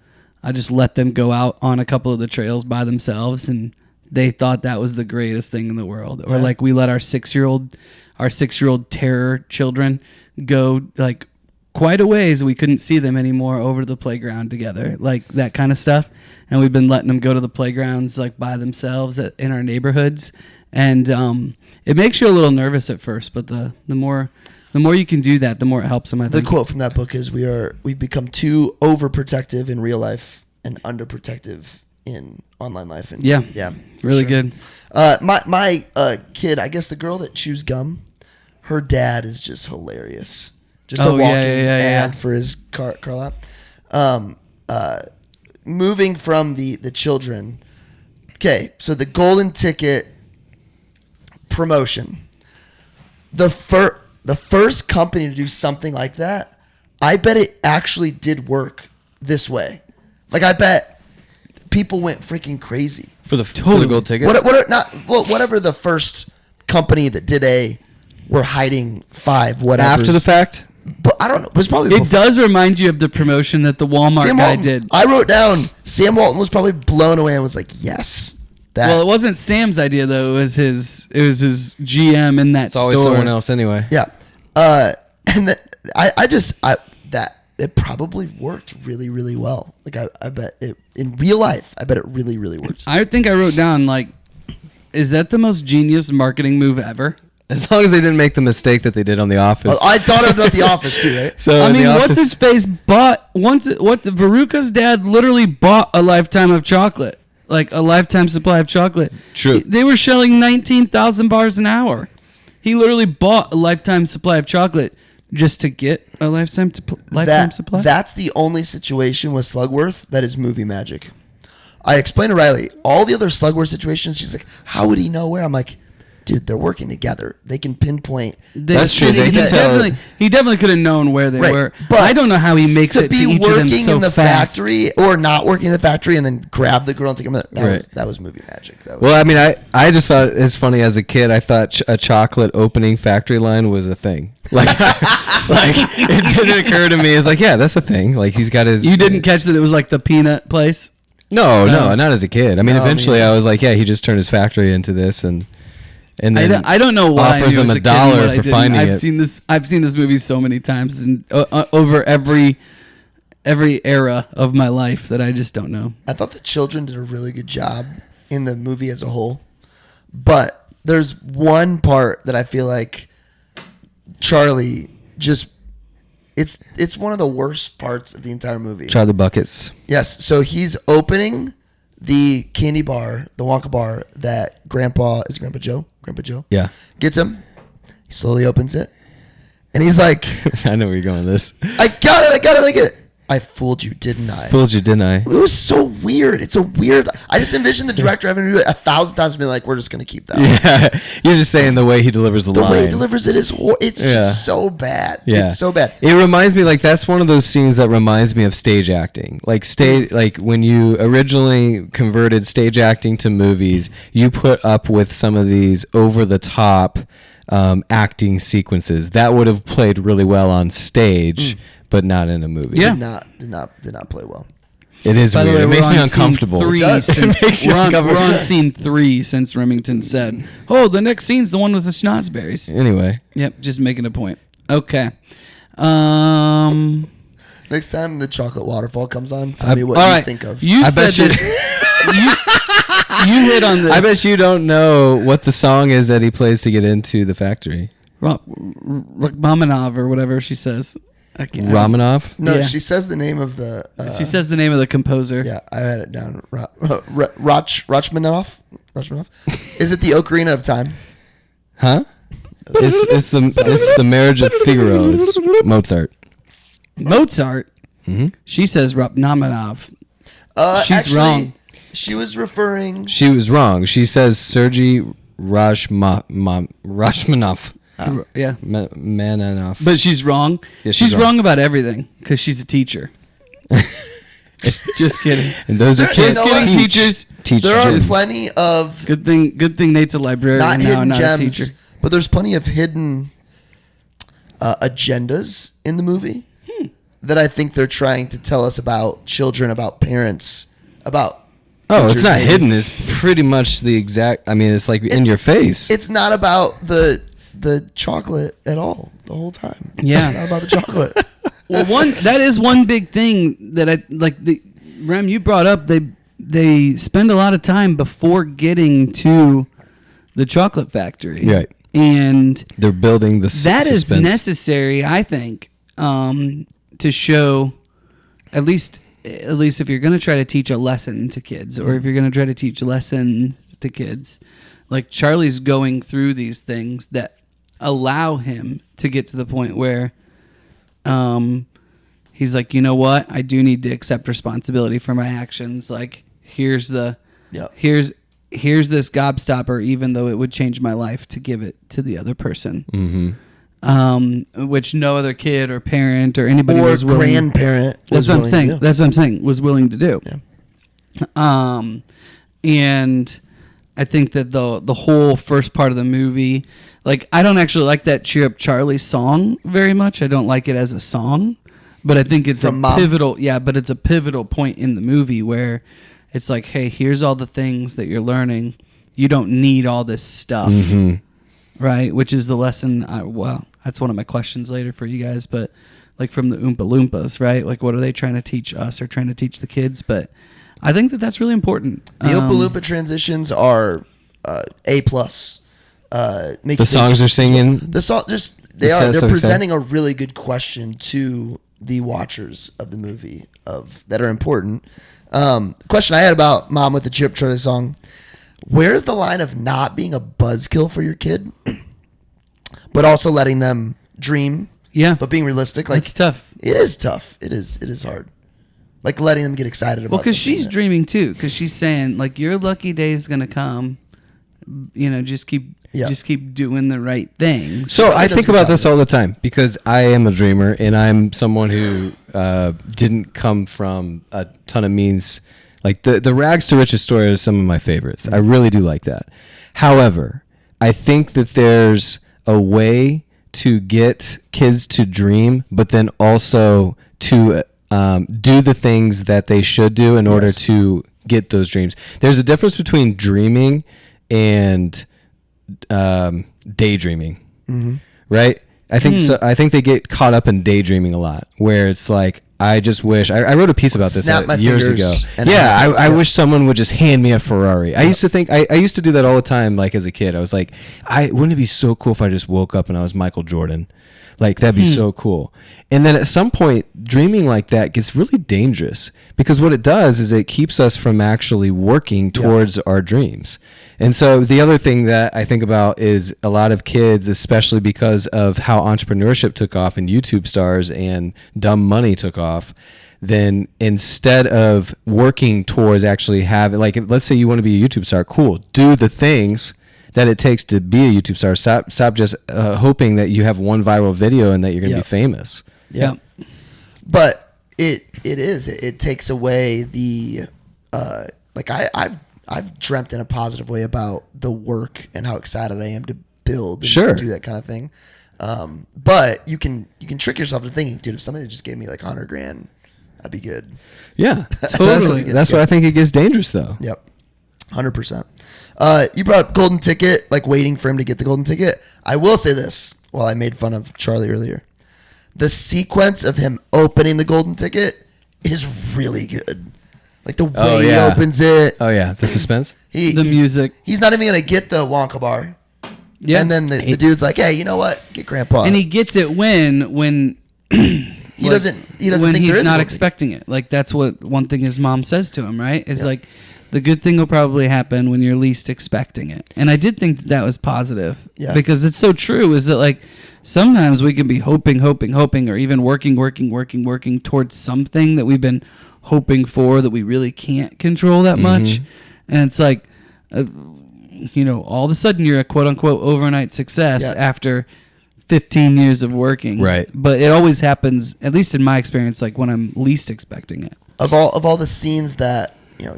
I just let them go out on a couple of the trails by themselves, and they thought that was the greatest thing in the world. Or Yeah. like we let our 6-year-old terror children go like quite a ways. We couldn't see them anymore over to the playground together, like that kind of stuff. And we've been letting them go to the playgrounds like by themselves in our neighborhoods. And it makes you a little nervous at first, but the more you can do that, the more it helps them. I The think. quote from that book is we've become too overprotective in real life and underprotective in online life. And Yeah. yeah, Really sure. good. My kid, I guess the girl that chews gum, her dad is just hilarious. Just a Oh, yeah, walking yeah. ad for his car lot. Moving from the children. Okay, so the golden ticket promotion. The first company to do something like that, I bet it actually did work this way. Like, I bet people went freaking crazy. For the gold ticket. Whatever the first company that did we're hiding 5 whatever After the fact? But I don't know. It was probably It before. does remind you of the promotion that the Walmart Sam guy Walton, did. I wrote down Sam Walton was probably blown away and was like, yes. That. Well, it wasn't Sam's idea though. It was his GM in that It's always store. someone else anyway. Yeah. And that it probably worked really, really well. Like I bet it in real life, I bet it really, really worked. I think I wrote down like, is that the most genius marketing move ever? As long as they didn't make the mistake that they did on The Office. I thought about The Office too, right? So I in mean, The what's Office- his face bought Veruca's dad literally bought a lifetime of chocolate, like a lifetime supply of chocolate. True. They were shelling 19,000 bars an hour. He literally bought a lifetime supply of chocolate just to get a lifetime supply. That's the only situation with Slugworth that is movie magic. I explained to Riley all the other Slugworth situations. She's like, "How would he know where?" I'm like, "Dude, they're working together. They can pinpoint." That's true. They He can tell- definitely could have known where they Right, were. but I don't know how he makes to it be to each of them working so in the fast. factory or not working in the factory and then grab the girl and take him. Right. That was movie magic. That was, Well, I mean, I just thought it's funny as a kid. I thought a chocolate opening factory line was a thing. Like, like it didn't occur to me. It's like, yeah, that's a thing. Like he's got his. You didn't catch that it was like the peanut place? No, No. not as a kid. I mean, No, eventually me I was like, yeah, he just turned his factory into this, and then I don't know why offers I knew him as a kid and dollar what I for didn't. finding I've it. seen this movie so many times and over every era of my life that I just don't know. I thought the children did a really good job in the movie as a whole, but there's one part that I feel like Charlie just. It's one of the worst parts of the entire movie. Charlie Buckets. Yes, so he's opening the candy bar, the Wonka bar that Grandpa Joe Yeah. gets him. He slowly opens it, And he's like, I know where you're going with this. I got it. I fooled you, didn't I? Fooled you, didn't I? It was so weird. It's a weird. I just envisioned the director having to do it 1,000 times and be like, we're just going to keep that. Yeah. You're just saying the way he delivers the line. The way he delivers it is it's just so bad. Yeah. It's so bad. It reminds me, like, that's one of those scenes that reminds me of stage acting. Like, like when you originally converted stage acting to movies, you put up with some of these over-the-top acting sequences. That would have played really well on stage, but not in a movie. Yeah. Did not play well. It is By the weird. way, It makes we're me on uncomfortable. Scene 3 It since, makes you we're uncomfortable. on scene 3 since Remington said, "Oh, the next scene's the one with the schnozberries." Anyway. Yep, just making a point. Okay. Next time the chocolate waterfall comes on, tell me what all you right. think of. You I said bet you- this. You hit on this. I bet you don't know what the song is that he plays to get into the factory. Rachmaninoff or whatever she says. I can't. Ramanov? No, Yeah. she says the name of the. She says the name of the composer. Yeah, I had it down. Rachmaninoff. Is it the Ocarina of Time? Huh? It's the Marriage of Figaro. It's Mozart. Mozart. Mm-hmm. She says Rachmaninoff. She's Actually, wrong. She was referring. She was wrong. She says Sergei Rachmaninoff. Yeah. Mananoff. But she's wrong. Yeah, she's she's wrong. wrong about everything because she's a teacher. Just kidding. And those are kids. You know what? Teachers. There are kids. plenty of Good thing Nate's a librarian not now, hidden not a gems, teacher. but there's plenty of hidden agendas in the movie that I think they're trying to tell us about children, about parents, about. Oh, it's teachers, not maybe. hidden. It's pretty much the exact. I mean, it's like in your face. It's not about the chocolate at all the whole time. Yeah. It's not about the chocolate. Well, that is one big thing that I like. The Rem, you brought up. They spend a lot of time before getting to the chocolate factory. Right. And They're building the that is suspense. necessary, I think, to show at least if you're going to try to teach a lesson to kids, or if you're going to try to teach a lesson to kids, like Charlie's going through these things that allow him to get to the point where he's like, you know what, I do need to accept responsibility for my actions. Like, here's this gobstopper, even though it would change my life, to give it to the other person. Mm-hmm. Which no other kid or parent or anybody Or was willing. grandparent. That's what I'm saying. That's what I'm saying. Was willing to do. Yeah. And I think that the whole first part of the movie, like, I don't actually like that Cheer Up Charlie song very much. I don't like it as a song, but I think it's From Mom? pivotal. Yeah, but it's a pivotal point in the movie where it's like, hey, here's all the things that you're learning. You don't need all this stuff. Mm-hmm. Right, which is the lesson. Well, that's one of my questions later for you guys. But like from the Oompa Loompas, right? Like, what are they trying to teach us or trying to teach the kids? But I think that that's really important. The Oompa Loompa transitions are A+. The songs they're singing. The song they're presenting a really good question to the watchers of the movie that are important. Question I had about Mom with the Chip Charlie song. Where's the line of not being a buzzkill for your kid, but also letting them dream? Yeah, But being realistic, like, it's tough. It is tough. It is hard. Like letting them get excited about. Well, because something she's that- dreaming too. Because she's saying, like, your lucky day is gonna come. You know, just keep doing the right things. So I does think good about job this of it. all the time because I am a dreamer and I'm someone who didn't come from a ton of means. Like the rags to riches story is some of my favorites. I really do like that. However, I think that there's a way to get kids to dream, but then also to do the things that they should do in order to get those dreams. There's a difference between dreaming and daydreaming, right? I think so. I think they get caught up in daydreaming a lot, where it's like, I just wish I wrote a piece about this Snap my years ago. fingers and Yeah, hands, I wish someone would just hand me a Ferrari. I used to think I used to do that all the time. Like as a kid, I was like, wouldn't it be so cool if I just woke up and I was Michael Jordan? Like that'd be so cool. And then at some point, dreaming like that gets really dangerous because what it does is it keeps us from actually working towards our dreams. And so the other thing that I think about is a lot of kids, especially because of how entrepreneurship took off and YouTube stars and dumb money took off, then instead of working towards actually having, like, let's say you want to be a YouTube star, cool, do the things that it takes to be a YouTube star. Stop just hoping that you have one viral video and that you're going to be famous. Yeah. But it takes away the like I've dreamt in a positive way about the work and how excited I am to build and do that kind of thing. But you can trick yourself into thinking, dude, if somebody just gave me like $100,000, I'd be good. Yeah, totally. That's why I think it gets dangerous, though. Yep, 100%. You brought up golden ticket, like waiting for him to get the golden ticket. I will say this, while I made fun of Charlie earlier, the sequence of him opening the golden ticket is really good. Like the way he opens it. Oh yeah, the suspense. The music. He's not even gonna get the Wonka bar. Yeah, and then the dude's like, "Hey, you know what? Get Grandpa." And he gets it when he doesn't when think he's not expecting it. Like that's what one thing his mom says to him, right? Is like the good thing will probably happen when you're least expecting it. And I did think that was positive because it's so true. Is that like sometimes we can be hoping, or even working towards something that we've been hoping for that we really can't control that much, and it's like, all of a sudden you're a quote unquote overnight success after 15 years of working. Right. But it always happens, at least in my experience, like when I'm least expecting it. Of all the scenes that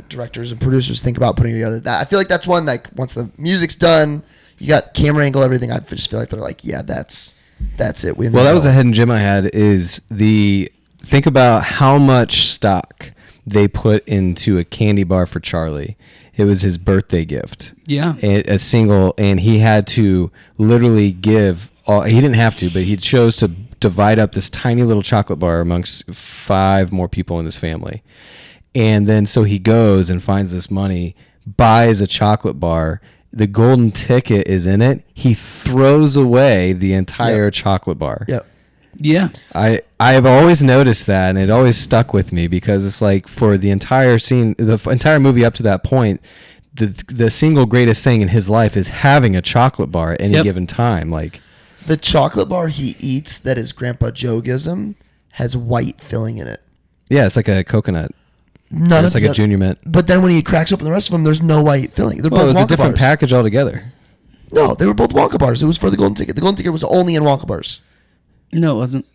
directors and producers think about putting together, that I feel like that's one, like once the music's done, you got camera angle, everything. I just feel like they're like, that's it. Well, that was a hidden gem I had. Think about how much stock they put into a candy bar for Charlie. It was his birthday gift. Yeah. And he had to literally give he didn't have to, but he chose to divide up this tiny little chocolate bar amongst 5 more people in his family. And then so he goes and finds this money, buys a chocolate bar. The golden ticket is in it. He throws away the entire chocolate bar. Yep. Yeah. I've always noticed that, and it always stuck with me because it's like for the entire scene, the entire movie up to that point, the single greatest thing in his life is having a chocolate bar at any given time. Like the chocolate bar he eats that his Grandpa Joe gives him has white filling in it. Yeah, it's like a coconut. It's like a Junior Mint. But then when he cracks open the rest of them, there's no white filling. They're both it was Wonka a different bars. package altogether. No, they were both Wonka bars. It was for the golden ticket. The golden ticket was only in Wonka bars. No, it wasn't.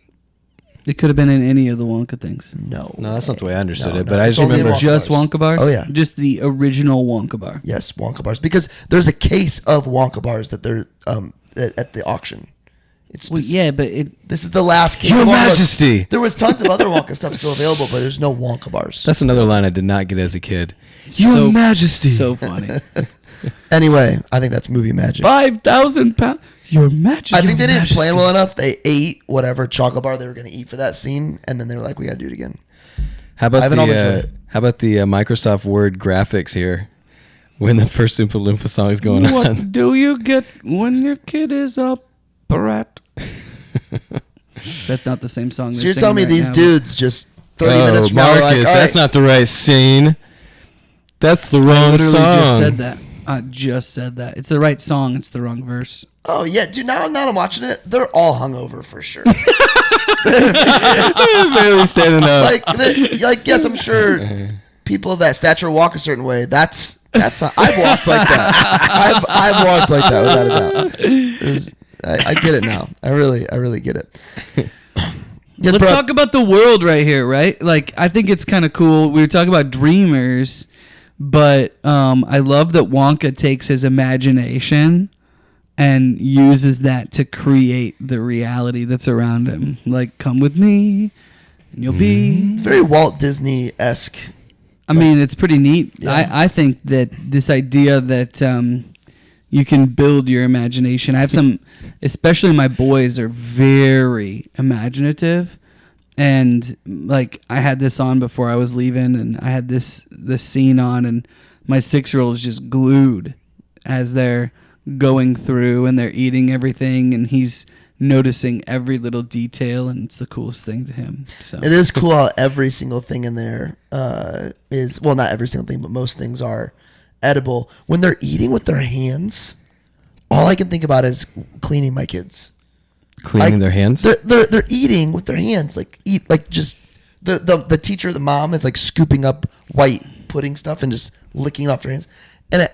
It could have been in any of the Wonka things. No, that's not the way I understood it. No, but I just remember just Wonka bars. Oh yeah, just the original Wonka bar. Yes, Wonka bars. Because there's a case of Wonka bars that they're at the auction. But this is the last case. Your Majesty. There was tons of other Wonka stuff still available, but there's no Wonka bars. That's another line I did not get as a kid. Your Majesty. So funny. Anyway, I think that's movie magic. 5,000 pounds. Your Majesty. I think they didn't plan well enough. They ate whatever chocolate bar they were going to eat for that scene, and then they were like, "We got to do it again." How about the Microsoft Word graphics here when the first Oompa Loompa song is going on? What do you get when your kid is a brat? That's not the same song. So you're telling me these dudes just 30 minutes from now Marcus, are like, that's not the right scene. That's the wrong song. I just said that. It's the right song. It's the wrong verse. Oh yeah, dude. Now I'm watching it. They're all hungover for sure. Barely standing up. Like yes, I'm sure people of that stature walk a certain way. I've walked like that. I've walked like that without a doubt. I get it now. I really get it. Let's talk about the world right here, right? Like I think it's kind of cool. We were talking about dreamers, but I love that Wonka takes his imagination and uses that to create the reality that's around him. Like, come with me, and you'll be... It's very Walt Disney-esque. I mean, it's pretty neat. Yeah. I think that this idea that you can build your imagination. I have some... Especially my boys are very imaginative. and like I had this on before I was leaving, and I had this scene on, and my 6-year-old is just glued as they're going through and they're eating everything, and he's noticing every little detail, and it's the coolest thing to him. So it is cool how every single thing in there is, well, not every single thing, but most things are edible. When they're eating with their hands, all I can think about is cleaning my kids. Cleaning their hands? They're eating with their hands, just the teacher, the mom is like scooping up white pudding stuff and just licking it off their hands, and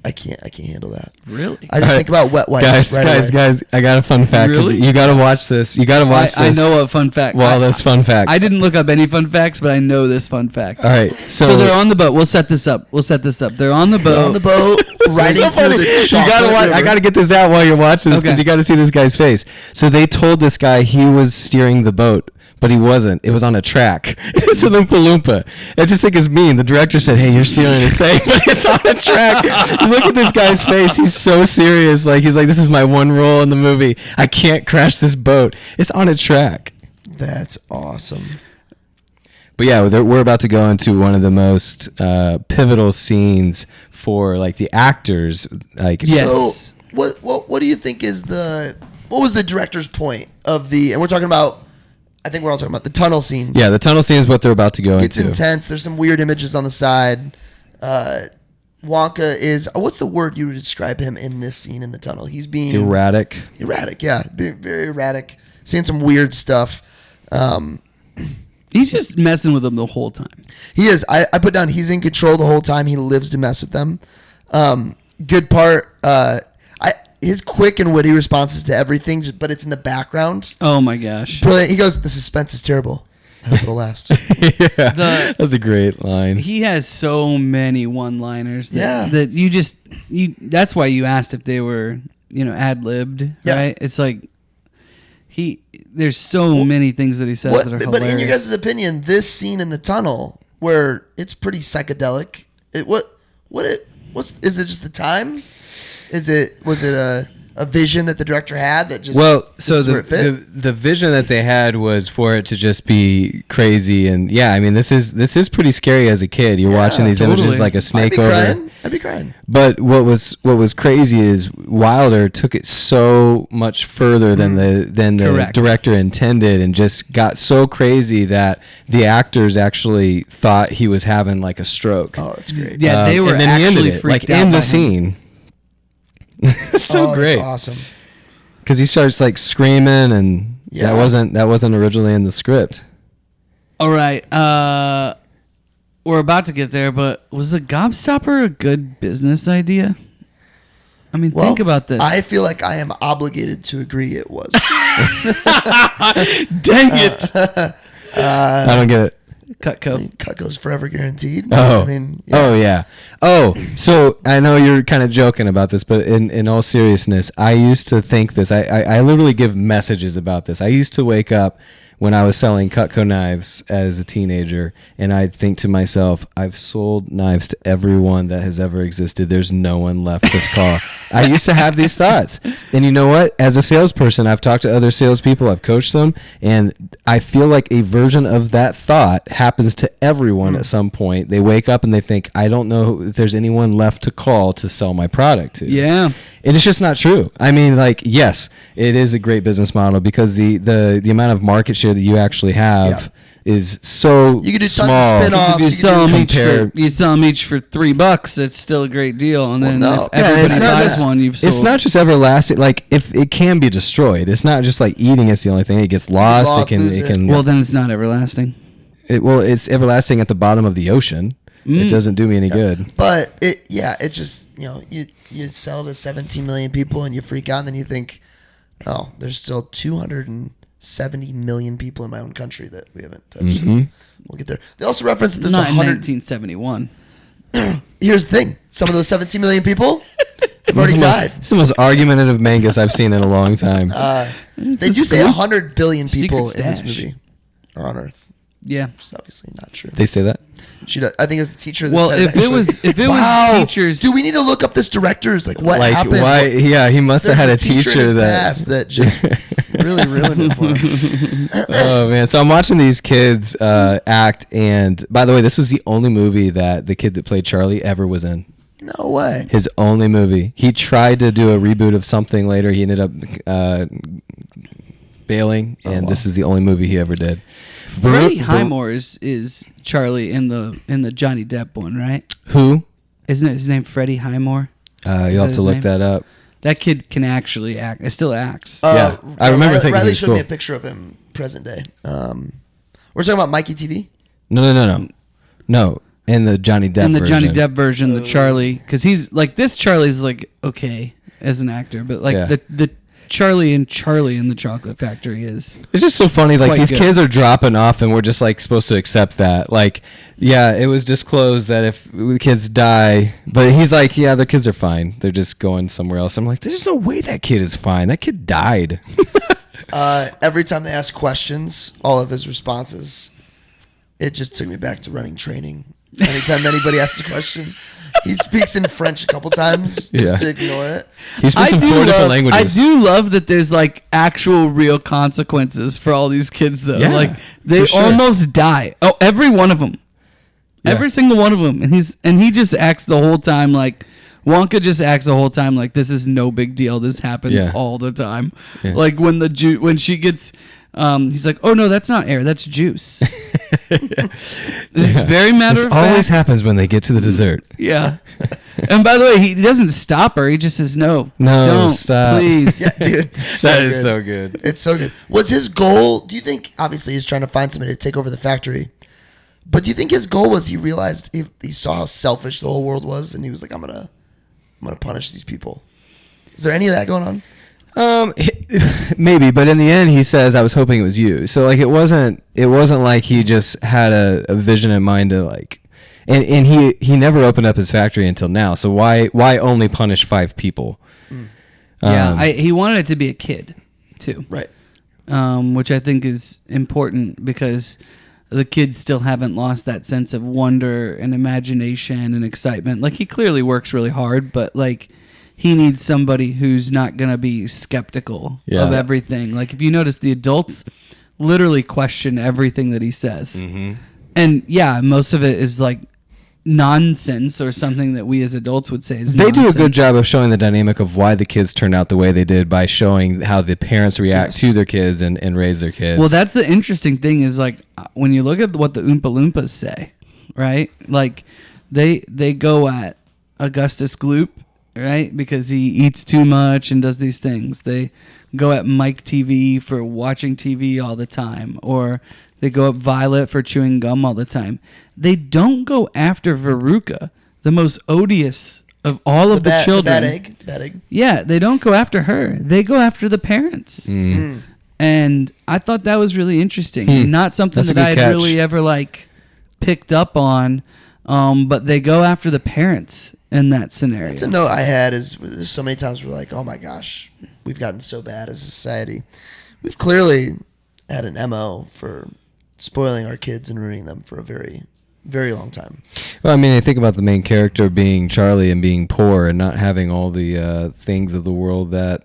I can't handle that. Really? I just think about wet wipes. Guys, I got a fun fact. Really? You got to watch this. You got to watch I this. know a fun fact. Well, that's fun fact. I didn't look up any fun facts, but I know this fun fact. All right. So they're on the boat. We'll set this up. They're on the boat. Riding so through the you gotta watch. I gotta get this out while you're watching this because you got to see this guy's face. So they told this guy he was steering the boat, but he wasn't. It was on a track. It's an Oompa Loompa. I just think it's mean. The director said, "Hey, you're steering a safe, but it's on a track." Look at this guy's face. He's so serious. Like he's like, "This is my one role in the movie. I can't crash this boat. It's on a track." That's awesome. But yeah, we're about to go into one of the most pivotal scenes for like the actors. Like, yes. So what do you think is what was the director's point of and we're talking about, I think we're all talking about the tunnel scene. Yeah, the tunnel scene is what they're about to go It's into. intense. There's some weird images on the side. Wonka is, what's the word you would describe him in this scene in the tunnel? He's being Erratic. Erratic, yeah. Very erratic. Seeing some weird stuff. He's just messing with them the whole time. He is. I put down he's in control the whole time. He lives to mess with them. Good part. His quick and witty responses to everything, but it's in the background. Oh my gosh. Brilliant. He goes, "The suspense is terrible. I hope it'll last." Yeah, that's a great line. He has so many one-liners that Yeah. you that's why you asked if they were, ad-libbed, Yeah. right? It's like there's so many things that he says that are hilarious. But in your guys' opinion, this scene in the tunnel where it's pretty psychedelic, is it just the time? Was it a vision that the director had that just so the vision that they had was for it to just be crazy, and yeah, I mean this is pretty scary as a kid. You're watching these images like a snake over. I'd be crying. But what was crazy is Wilder took it so much further than the director intended, and just got so crazy that the actors actually thought he was having like a stroke. Oh, that's great. Yeah, they were and then actually he ended it, freaked like out in by the him. scene. It's so great. That's awesome. Because he starts like screaming, and that wasn't originally in the script. All right, we're about to get there, but was the Gobstopper a good business idea? I mean, think about this. I feel like I am obligated to agree it was. Dang it! I don't get it. Cutco. Cutco's forever guaranteed. Oh. I mean, Oh, yeah. Oh, so I know you're kind of joking about this, but in all seriousness, I used to think this. I literally give messages about this. I used to wake up when I was selling Cutco knives as a teenager, and I'd think to myself, I've sold knives to everyone that has ever existed. There's no one left to call. I used to have these thoughts. And you know what? As a salesperson, I've talked to other salespeople, I've coached them, and I feel like a version of that thought happens to everyone at some point. They wake up and they think, I don't know if there's anyone left to call to sell my product to. Yeah. And it's just not true. I mean, like, yes, it is a great business model because the amount of market share that you actually have is so you can do small. tons of spin-offs. If you sell them each for $3, it's still a great deal. And then if everybody buys one, you've sold. It's not just everlasting. Like, if it can be destroyed, it's not just like eating. It's the only thing. It gets lost. It can. Well, then it's not everlasting. It's everlasting at the bottom of the ocean. It doesn't do me any good. But it's just, you sell to 17 million people and you freak out, and then you think, oh, there's still 270 million people in my own country that we haven't touched. Mm-hmm. We'll get there. They also reference that there's Not in 1971. 1971. Here's the thing. Some of those 17 million people have already died. It's the most argumentative Mangus I've seen in a long time. They do say 100 billion people Secret in this stash. movie are on Earth. Yeah. It's obviously not true. They say that? She does. I think it was the teacher that Well, said if it was teachers, do we need to look up this director's what Like, happened? why? Yeah, he must have had a There's teacher in his that. past that just Really ruined it for him. Oh man! So I'm watching these kids act, and by the way, this was the only movie that the kid that played Charlie ever was in. No way. His only movie. He tried to do a reboot of something later. He ended up bailing, and this is the only movie he ever did. Freddie Highmore is Charlie in the Johnny Depp one, right? Who? Isn't it his name Freddie Highmore? You'll have to look that up. That kid can actually act. It still acts. Yeah, I remember thinking Riley he was showed cool. me a picture of him present day. We're talking about Mikey TV. No. In the Johnny Depp. In the version. Johnny Depp version, the Charlie, because he's like this. Charlie's like okay as an actor, but like the Charlie in the Chocolate Factory is. It's just so funny. Like these good. kids are dropping off, and we're just like supposed to accept that. Like, yeah, it was disclosed that if the kids die, but he's like, yeah, the kids are fine. They're just going somewhere else. I'm like, there's no way that kid is fine. That kid died. Every time they ask questions, all of his responses, it just took me back to running training. Anytime anybody asks a question, he speaks in French a couple times just to ignore it. He speaks in 4 different languages. I do love that there's like actual real consequences for all these kids though. Yeah, like they sure. almost die. Oh, every one of them. Yeah. Every single one of them. And he just acts the whole time like Wonka just acts the whole time like this is no big deal. This happens all the time. Yeah. Like when when she gets he's like, "Oh no, that's not air. That's juice." It's very matter of fact. This always happens when they get to the dessert. Yeah. And by the way, he doesn't stop her. He just says, "No, don't stop, please." Yeah, dude, that is so good. It's so good. Was his goal? Do you think? Obviously, he's trying to find somebody to take over the factory. But do you think his goal was he realized he saw how selfish the whole world was, and he was like, "I'm gonna punish these people." Is there any of that going on? Maybe, but in the end, he says, "I was hoping it was you." So like, it wasn't like he just had a vision in mind to like, and he never opened up his factory until now. So why only punish 5 people? Yeah, he wanted it to be a kid too, Right? Which I think is important because the kids still haven't lost that sense of wonder and imagination and excitement. Like he clearly works really hard, but like. He needs somebody who's not going to be skeptical of everything. Like, if you notice, the adults literally question everything that he says. Mm-hmm. And, yeah, most of it is, like, nonsense or something that we as adults would say is nonsense. They do a good job of showing the dynamic of why the kids turned out the way they did by showing how the parents react to their kids and raise their kids. Well, that's the interesting thing is, like, when you look at what the Oompa Loompas say, right? Like, they go at Augustus Gloop, right? Because he eats too much and does these things. They go at Mike TV for watching TV all the time. Or they go at Violet for chewing gum all the time. They don't go after Veruca, the most odious of all of the children. Bad egg. Yeah, they don't go after her. They go after the parents. And I thought that was really interesting. Not something that I had really ever like picked up on. But they go after the parents in that scenario. That's a note I had is there's so many times we're like, oh my gosh, we've gotten so bad as a society. We've clearly had an MO for spoiling our kids and ruining them for a very, very long time. Well, I mean, I think about the main character being Charlie and being poor and not having all the things of the world that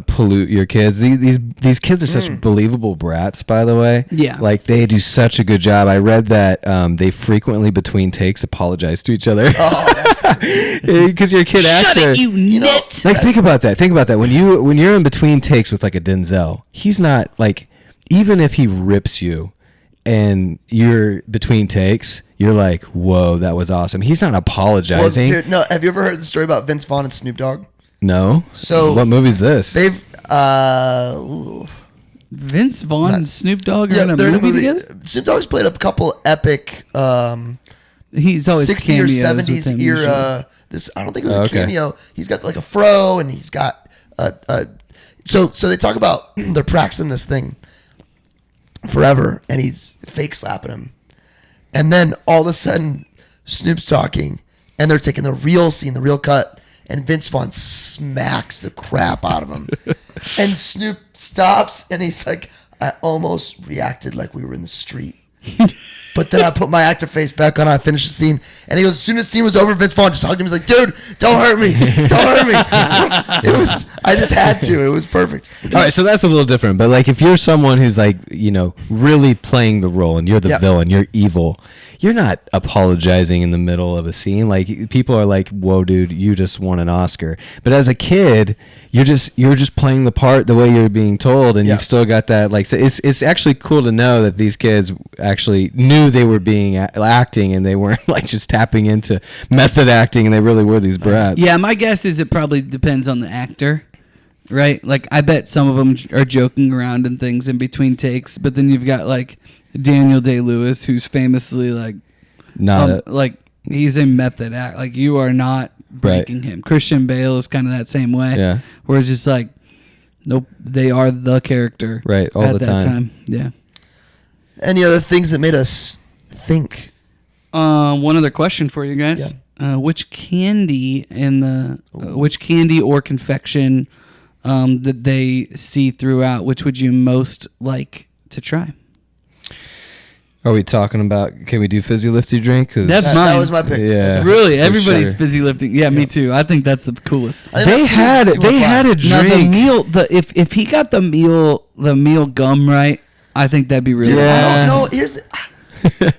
pollute your kids. These kids are such believable brats, by the way. Yeah. Like, they do such a good job. I read that they frequently, between takes, apologize to each other. Oh, that's because you're a kid actor. Shut it, you nit! Like, think about that. When you're in between takes with, like, a Denzel, he's not, like, even if he rips you and you're between takes, you're like, whoa, that was awesome. He's not apologizing. Well, dude, no, have you ever heard the story about Vince Vaughn and Snoop Dogg? No. So what movie's this? They've Vince Vaughn and Snoop Dogg are in a movie together? Snoop Dogg's played a couple epic he's always 60s or cameos 70s with him era. This I don't think it was a cameo. He's got like a fro and he's got so they talk about they're practicing this thing forever and he's fake slapping him. And then all of a sudden Snoop's talking and they're taking the real scene, the real cut. And Vince Vaughn smacks the crap out of him. And Snoop stops and he's like, I almost reacted like we were in the street. But then I put my actor face back on. I finished the scene, and he goes, as soon as the scene was over, Vince Vaughn just hugged him. He's like, dude, don't hurt me. Don't hurt me. I just had to. It was perfect. All right, so that's a little different. But like, if you're someone who's like, really playing the role, and you're the villain, you're evil, you're not apologizing in the middle of a scene. Like, people are like, whoa, dude, you just won an Oscar. But as a kid, you're just playing the part the way you're being told, and you've still got that. Like, so it's actually cool to know that these kids actually knew they were being acting, and they weren't like just tapping into method acting, and they really were these brats. Yeah, my guess is it probably depends on the actor. Right? Like, I bet some of them are joking around and things in between takes, but then you've got, like, Daniel Day-Lewis, who's famously, like, he's a method act. Like, you are not breaking him. Christian Bale is kind of that same way. Yeah. Where it's just like, nope, they are the character. Right, all at the that time. Yeah. Any other things that made us think? One other question for you guys. Yeah. Which candy or confection that they see throughout, which would you most like to try? Are we talking about, can we do fizzy lifty drink? That's mine. That was my pick. Yeah. Really, everybody's busy lifting. Yeah, me too. I think that's the coolest. They had a drink. Now the meal, if he got the meal gum right, I think that'd be really Dude, awesome. I don't know. Here's something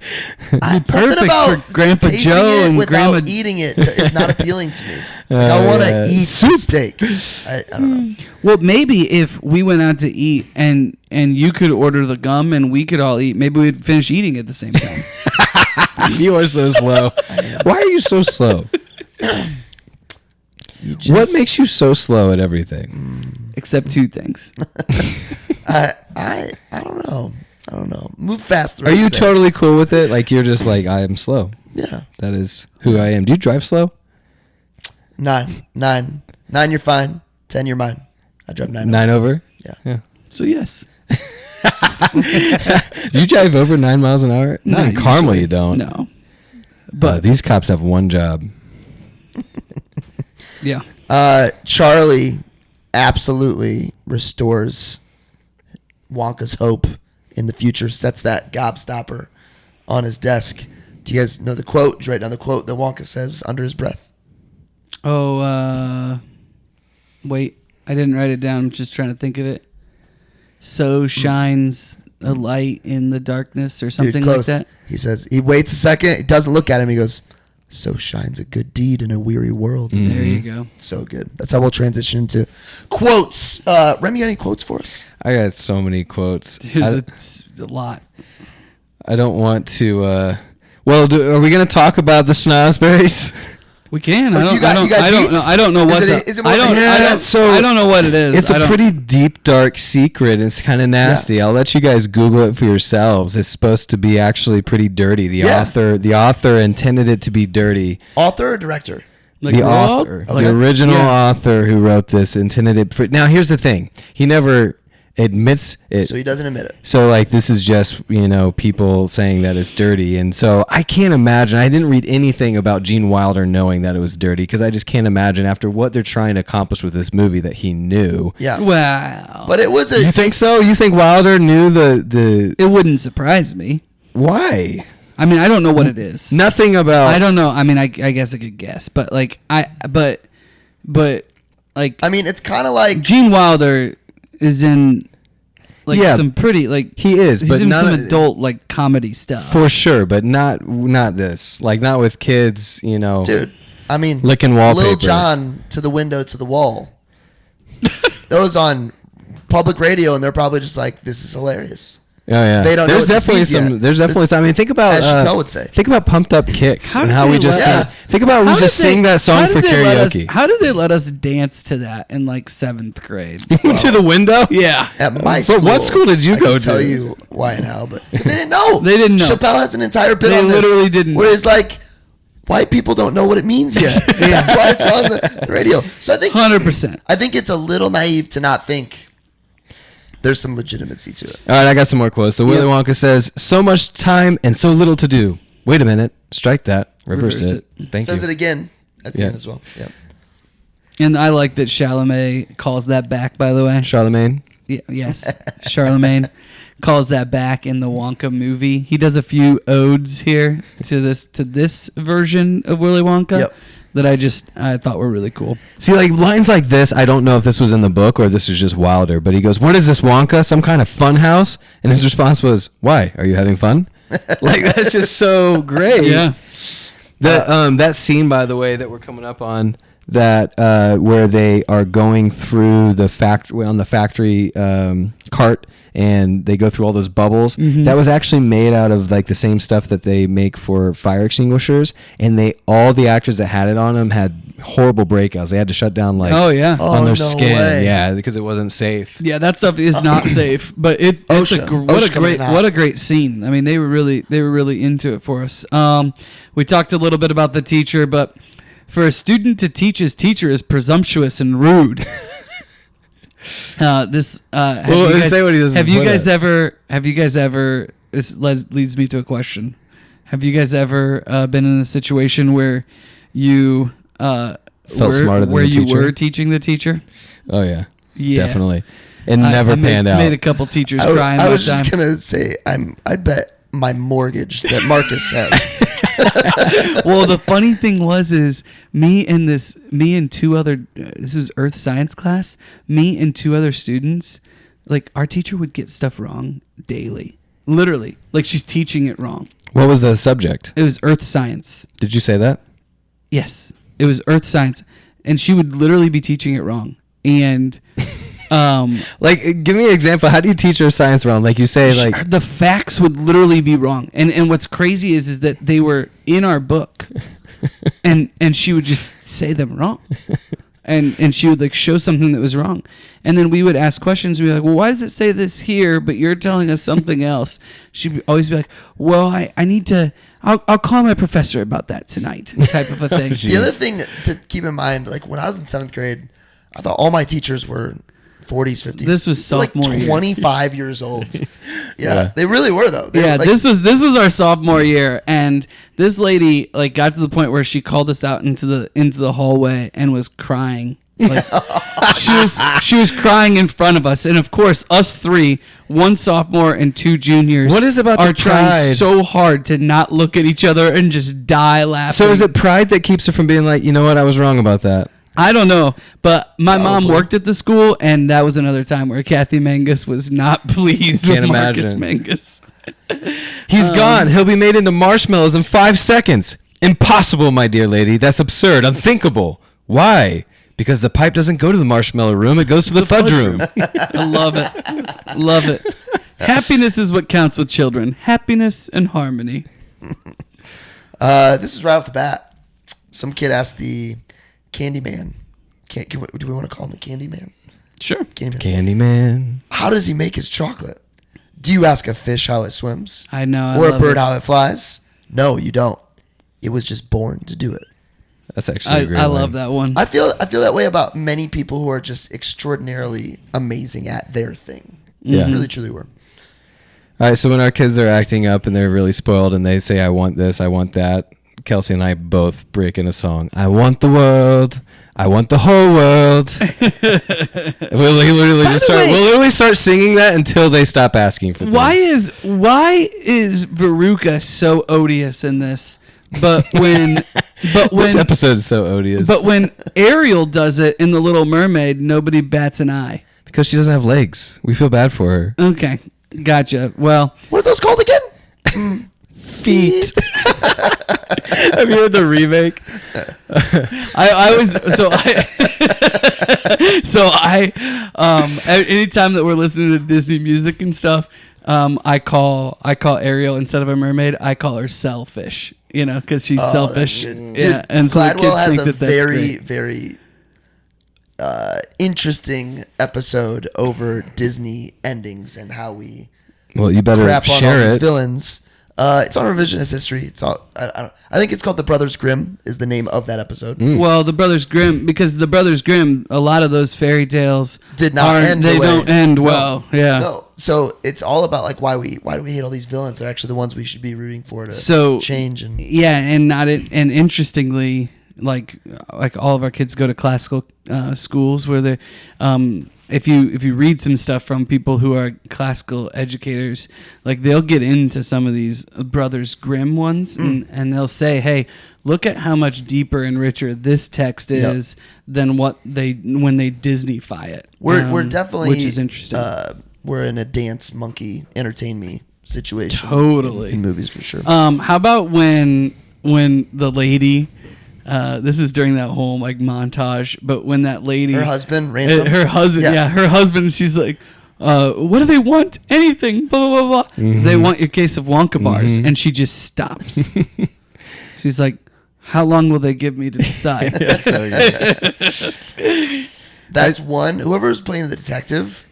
perfect about for Grandpa tasting Joe it and without Grandma. eating it is not appealing to me. Like, I want to eat steak. I don't know. Well, maybe if we went out to eat and you could order the gum and we could all eat, maybe we'd finish eating at the same time. You are so slow. Why are you so slow? What makes you so slow at everything? Except two things. I don't know. Move fast. Are you totally cool with it? Like, you're just like, I am slow. Yeah. That is who I am. Do you drive slow? 9. 9, you're fine. 10, you're mine. I drive 9. 9 over? Yeah. So yes. Do you drive over 9 miles an hour? Not in Carmel, you don't. No. But these cops have one job. Yeah. Charlie absolutely restores Wonka's hope in the future, sets that gobstopper on his desk. Do you guys know the quote? Just write down the quote that Wonka says under his breath. Oh, wait. I didn't write it down. I'm just trying to think of it. So shines a light in the darkness or something like that. He says, he waits a second. He doesn't look at him. He goes, so shines a good deed in a weary world. Mm-hmm. There you go. So good. That's how we'll transition into quotes. Remy, you got any quotes for us? I got so many quotes. There's a lot. I don't want to. Are we going to talk about the snozberries? We can. Oh, I don't know what I don't know what it is. It's a pretty deep, dark secret. It's kind of nasty. Yeah. I'll let you guys Google it for yourselves. It's supposed to be actually pretty dirty. The author intended it to be dirty. Author or director? Like the Roald? author, the original author who wrote this intended it for. Now, here's the thing. He never admits it. So he doesn't admit it. So like, this is just, people saying that it's dirty. And so I can't imagine. I didn't read anything about Gene Wilder knowing that it was dirty, because I just can't imagine, after what they're trying to accomplish with this movie, that he knew. Yeah. Wow. But it was You think so? You think Wilder knew the It wouldn't surprise me. Why? I mean, I don't know what it is. Nothing about. I don't know. I mean, I guess I could guess, but like but like, I mean, it's kind of like Gene Wilder is in some pretty, like, he is, he's but in not some adult, like, comedy stuff for sure, but not this, like, not with kids, dude. I mean, licking wallpaper. Lil Jon to the window to the wall. That was on public radio, and they're probably just like, "This is hilarious." Oh yeah, they don't. There's know definitely some. Yet. There's definitely some. I mean, think about. As Chappelle would say. Think about Pumped Up Kicks and how did we they just let sing. us- Think about we How just did they- sing that song how for did they let us- karaoke. How did they let us dance to that in like 7th grade? To the window. Yeah. At my But school, what school did you I go can to? Tell you why and how, but they didn't know. They didn't know. Chappelle has an entire bit They on this. literally didn't Where know. it's like, white people don't know what it means yet. That's why it's on the radio. So I think 100%. I think it's a little naive to not think there's some legitimacy to it. All right, I got some more quotes. So Willy Wonka says, "So much time and so little to do." Wait a minute. Strike that. Reverse it. Thank Says you. it again at the Yeah. end as well. Yeah. And I like that Chalamet calls that back, by the way. Charlemagne. Yes, Charlemagne calls that back in the Wonka movie. He does a few odes here to this version of Willy Wonka. Yep. That I thought were really cool. See, like lines like this, I don't know if this was in the book or this is just Wilder, but he goes, "What is this, Wonka? Some kind of fun house?" And his response was, "Why? Are you having fun?" Like that's just so great. Yeah. That scene, by the way, that we're coming up on, that where they are going through the factory on the factory cart, and they go through all those bubbles. Mm-hmm. That was actually made out of like the same stuff that they make for fire extinguishers, and all the actors that had it on them had horrible breakouts. They had to shut down like Oh yeah. on their no skin, way. yeah, because it wasn't safe. Yeah, that stuff is not safe, but OSHA what a great scene. I mean, they were really into it for us. We talked a little bit about the teacher, but for a student to teach his teacher is presumptuous and rude. Have you guys ever? This leads me to a question. Have you guys ever been in a situation where you Felt smarter than where the you teacher? were teaching the teacher? Oh yeah, Yeah. definitely. It never panned out. Made a couple teachers cry. I was just gonna say I bet my mortgage that Marcus has. Well, the funny thing is me and two other, this was Earth Science class, me and two other students, like our teacher would get stuff wrong daily. Literally. Like she's teaching it wrong. What was the subject? It was Earth Science. Did you say that? Yes. It was Earth Science. And she would literally be teaching it wrong. And like, give me an example. How do you teach her science wrong? Like you say, like the facts would literally be wrong. And what's crazy is that they were in our book, and she would just say them wrong, and she would like show something that was wrong, and then we would ask questions. We'd be like, well, why does it say this here, but you're telling us something else? She'd always be like, well, I need to. I'll call my professor about that tonight, type of a thing. The other thing to keep in mind, like when I was in 7th grade, I thought all my teachers were 40s, 50s. This was sophomore like year. 25 years old. Yeah, Yeah. they really were though. They were, like, this was our sophomore year, and this lady like got to the point where she called us out into the hallway and was crying. Like she was crying in front of us, and of course, us three, one sophomore and two juniors, What is about are the trying pride? so hard to not look at each other and just die laughing. So is it pride that keeps her from being like, you know what, I was wrong about that? I don't know, but my mom Probably. worked at the school, and that was another time where Kathy Mangus was not pleased Can't with Marcus imagine. Mangus. He's gone. He'll be made into marshmallows in 5 seconds. Impossible, my dear lady. That's absurd. Unthinkable. Why? Because the pipe doesn't go to the marshmallow room. It goes to the fudge room. I love it. Love it. Happiness is what counts with children. Happiness and harmony. This is right off the bat. Some kid asked the Candyman. Do we want to call him the Candyman? Sure. Candyman. Candyman. How does he make his chocolate? Do you ask a fish how it swims? I know. Or a bird how it flies? No, you don't. It was just born to do it. That's actually a great I line. love that one. I feel that way about many people who are just extraordinarily amazing at their thing. Yeah. Really, truly were. All right, so when our kids are acting up and they're really spoiled and they say, I want this, I want that, Kelsey and I both break in a song. I want the world. I want the whole world. We'll literally start singing that until they stop asking for things. Why is Veruca so odious in this? But when This episode is so odious. but when Ariel does it in The Little Mermaid, nobody bats an eye. Because she doesn't have legs. We feel bad for her. Okay, gotcha. Well, What are those called again? Feet. Have you heard the remake? Anytime that we're listening to Disney music and stuff, I call Ariel, instead of a mermaid, I call her Selfish. You know, because she's selfish. Dude, Yeah, and so the Gladwell kids has think a that that's very, great. very interesting episode over Disney endings and how we Well, you better crap on all share these it. villains. It's on Revisionist History. It's all. I think it's called The Brothers Grimm is the name of that episode. Well, the Brothers Grimm, because the Brothers Grimm, a lot of those fairy tales Did not end. They the way- don't end No. well. Yeah. No. So it's all about like why do we hate all these villains? They're actually the ones we should be rooting for to So change and yeah, and interestingly, like all of our kids go to classical schools where they if you read some stuff from people who are classical educators, like they'll get into some of these Brothers Grimm ones, and they'll say, hey, look at how much deeper and richer this text is than when they Disney-fy it. We're definitely, which is interesting. We're in a dance monkey entertain me situation. Totally. In movies for sure. How about when the lady, this is during that whole like montage, but when that lady, her husband, Ransom, her husband, she's like, what do they want? Anything, blah, blah, blah, blah. Mm-hmm. They want your case of Wonka bars. And she just stops. She's like, how long will they give me to decide? That's one. Whoever's playing the detective,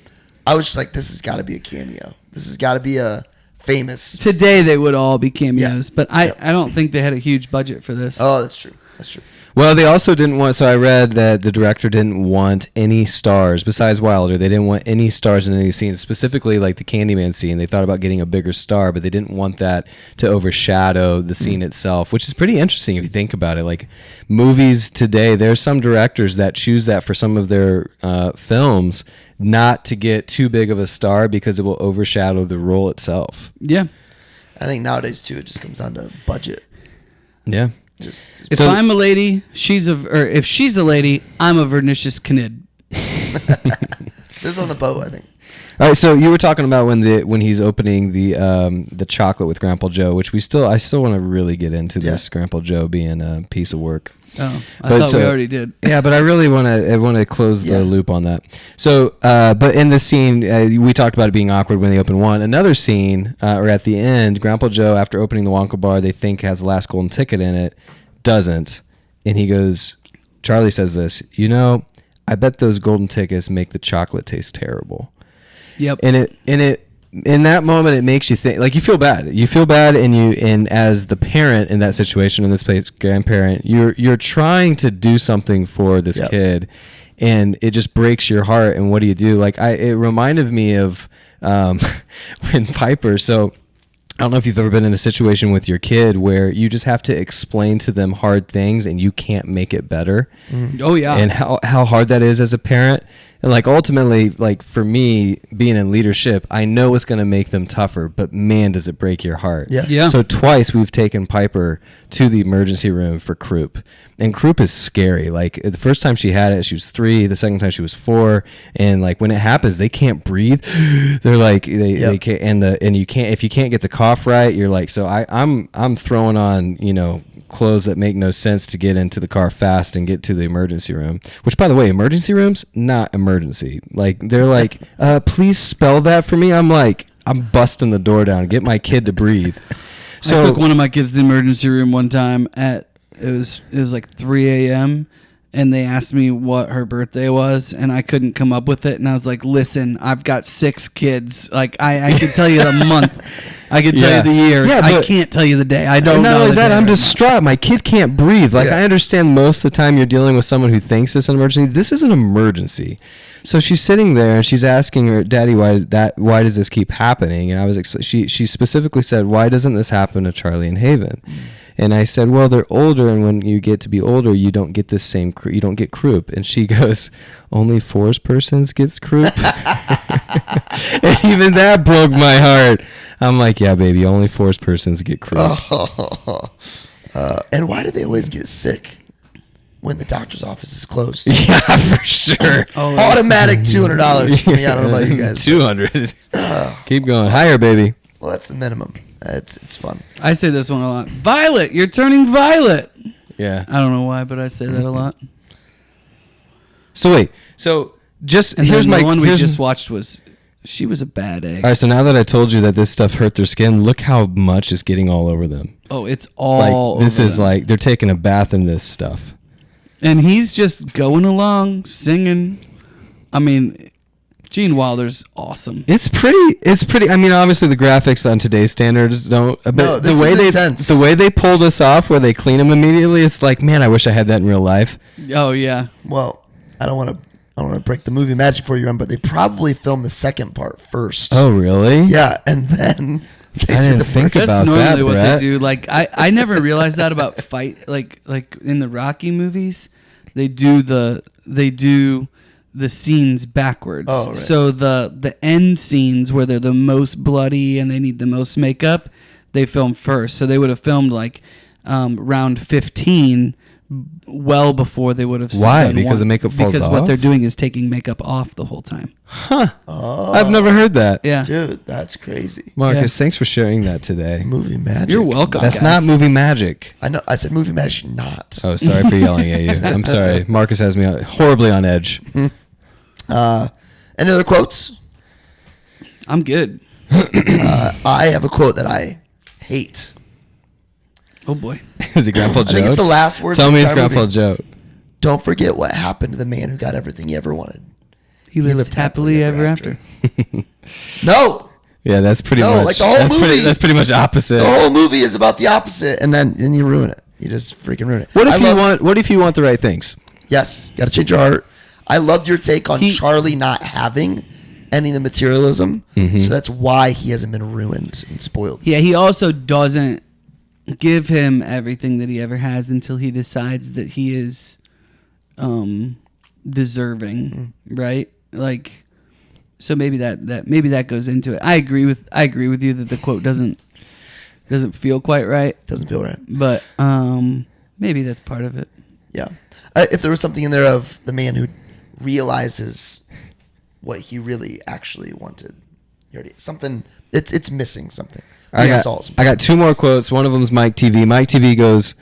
I was just like, this has got to be a cameo. This has got to be a famous. Today they would all be cameos, Yeah. but I don't think they had a huge budget for this. Oh, that's true. That's true. Well, they also didn't want. So I read that the director didn't want any stars besides Wilder. They didn't want any stars in any scenes, specifically like the Candyman scene. They thought about getting a bigger star, but they didn't want that to overshadow the scene itself, which is pretty interesting if you think about it. Like movies today, there's some directors that choose that for some of their films, not to get too big of a star because it will overshadow the role itself. Yeah. I think nowadays too, it just comes down to budget. Yeah. If I'm a lady, if she's a lady, I'm a vernicious knid. This is on the boat, I think. All right, so you were talking about when he's opening the chocolate with Grandpa Joe, which I still want to really get into this Grandpa Joe being a piece of work. Oh, I thought we already did. Yeah, but I really want to close the loop on that. So, but in this scene, we talked about it being awkward when they open one. Another scene, or at the end, Grandpa Joe, after opening the Wonka bar, they think has the last golden ticket in it, doesn't, and he goes. Charlie says this. I bet those golden tickets make the chocolate taste terrible. Yep. And it in that moment it makes you think, like, you feel bad, and as the parent in that situation, in this case grandparent, you're trying to do something for this kid, and it just breaks your heart. And what do you do? Like, it reminded me of when Piper, so I don't know if you've ever been in a situation with your kid where you just have to explain to them hard things and you can't make it better. Oh yeah. And how hard that is as a parent. And like ultimately, like for me being in leadership, I know it's going to make them tougher, but man, does it break your heart. Yeah. So twice we've taken Piper to the emergency room for croup. And croup is scary. Like the first time she had it, she was 3. The second time she was 4. And like when it happens, they can't breathe. They're like, they can't, and you can't, if you can't get the cough right, you're like, so I'm throwing on, clothes that make no sense to get into the car fast and get to the emergency room, which, by the way, emergency rooms, not emergency. Like they're like, please spell that for me. I'm like, I'm busting the door down, get my kid to breathe. So I took one of my kids to the emergency room one time it was like 3 a.m. and they asked me what her birthday was, and I couldn't come up with it. And I was like, listen, I've got 6 kids. Like, I could tell you the month. I could tell you the year. Yeah, I can't tell you the day. I don't know. Not only that, I'm right distraught. My kid can't breathe. Like, I understand most of the time you're dealing with someone who thinks it's an emergency. This is an emergency. So she's sitting there and she's asking her, Daddy, why does this keep happening? And she specifically said, why doesn't this happen to Charlie and Haven? And I said, well, they're older, and when you get to be older, you don't get this same, you don't get croup. And she goes, only 4 persons gets croup? And even that broke my heart. I'm like, yeah, baby, only 4 persons get croup. And why do they always get sick when the doctor's office is closed? Yeah, for sure. Automatic $200 for me. I don't know about you guys. 200. Keep going. Higher, baby. Well, that's the minimum. It's fun. I say this one a lot. Violet, you're turning violet. Yeah. I don't know why, but I say that a lot. So wait. So just And here's then my the one we here's- just watched was she was a bad egg. All right. So now that I told you that this stuff hurt their skin, look how much is getting all over them. Oh, it's all Like this over is them. like they're taking a bath in this stuff. And he's just going along, singing. I mean, Gene Wilder's awesome. It's pretty. I mean, obviously the graphics on today's standards don't. But No, this is intense. the way they pull this off, where they clean them immediately, it's like, man, I wish I had that in real life. Oh yeah. Well, I don't want to break the movie magic for you, but they probably filmed the second part first. Oh, really? Yeah, and then they I did didn't the think first. That's about normally that, what Brett. they do. Like I never realized that about fight. Like in the Rocky movies, they do the scenes backwards. Oh, right. So the end scenes where they're the most bloody and they need the most makeup, they film first. So they would have filmed like round 15 well before they would have. Why? Because the makeup falls Because off? what they're doing is taking makeup off the whole time. Huh. Oh, I've never heard that. Yeah. dude, that's crazy. Marcus, thanks for sharing that today. Movie magic. You're welcome. That's guys. not movie magic. I know. I said movie magic, not. Oh, sorry for yelling at you. I'm sorry. Marcus has me horribly on edge. Any other quotes? I'm good. I have a quote that I hate. Oh boy. Is it Grandpa Joe? I think it's the last word. Tell of the me it's entire Grandpa movie. Joe. Don't forget what happened to the man who got everything he ever wanted. He lived happily ever after. No, Yeah, that's pretty No, much. like the whole that's movie. That's pretty much opposite. the whole movie is about the opposite, and then you ruin it. You just freaking ruin it. What if I you love- want? What if you want the right things? Yes, got to change your heart. I loved your take on He- Charlie not having any of the materialism, so that's why he hasn't been ruined and spoiled. Yeah, he also doesn't give him everything that he ever has until he decides that he is deserving, right? Like, so maybe that goes into it. I agree with you that the quote doesn't feel quite right, Doesn't feel right. but maybe that's part of it. Yeah. If there was something in there of the man who realizes what he really actually wanted, something it's missing something. I Jigsaws. got two more quotes. One of them is Mike TV. Mike TV goes,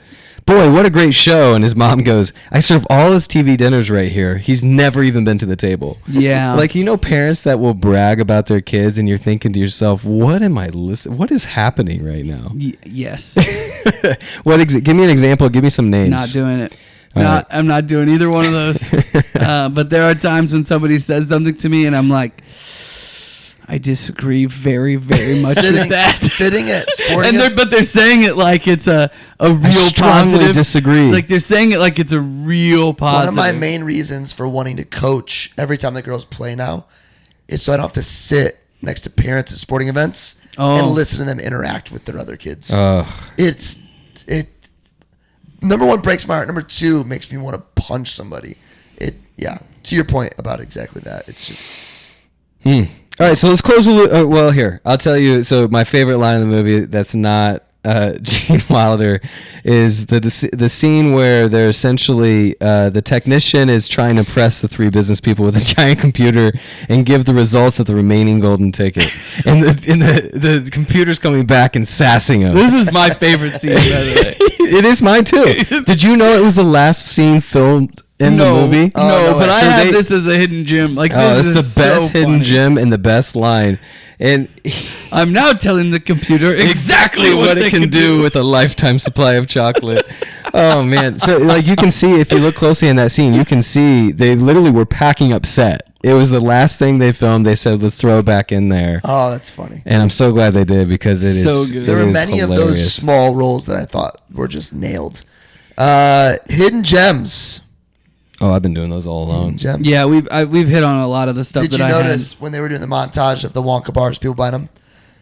"Boy, what a great show!" And his mom goes, "I serve all his TV dinners right here. He's never even been to the table." Yeah, Like, you know, parents that will brag about their kids, and you're thinking to yourself, "What am I listening? What is happening right now?" yes, Give me an example. Give me some names. not doing it. All right. I'm not doing either one of those. But there are times when somebody says something to me, and I'm like, I disagree very, very much with that. Sitting at sporting But they're saying it like it's a real I strongly positive. disagree. Like they're saying it like it's a real one positive. of my main reasons for wanting to coach every time the girls play now is so I don't have to sit next to parents at sporting events and listen to them interact with their other kids. It number one breaks my heart. Number two makes me want to punch somebody. To your point about exactly that. It's just All right, so let's close the loop. Well, here, I'll tell you. So my favorite line in the movie that's not Gene Wilder is the scene where they're essentially the technician is trying to press the three business people with a giant computer and give the results of the remaining golden ticket, and the computer's coming back and sassing him. This is my favorite scene, by the way. It is mine too. Did you know it was the last scene filmed in the movie? No, no but way. I So have they- this as a hidden gem. Like Oh, this it's is the best so hidden funny. gem and the best line. And I'm now telling the computer exactly what it can do with a lifetime supply of chocolate. Oh man! So like you can see if you look closely in that scene, you can see they literally were packing up set. It was the last thing they filmed. They said, "Let's throw it back in there." oh, that's funny. And I'm so glad they did because it is So good. There it were is many of those hilarious. small roles that I thought were just nailed. Hidden gems. Oh, I've been doing those all along. Hidden gems. Yeah, we've hit on a lot of the stuff Did that you I notice when they were doing the montage of the Wonka bars, people buying them?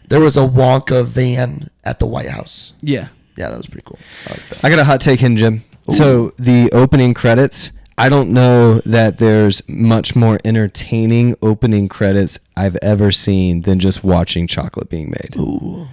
There was a Wonka van at the White House. had. Yeah. Yeah, that was pretty cool. I like that. I got a hot take, hidden gem. So the opening credits. I don't know that there's much more entertaining opening credits I've ever seen than just watching chocolate being made. Ooh.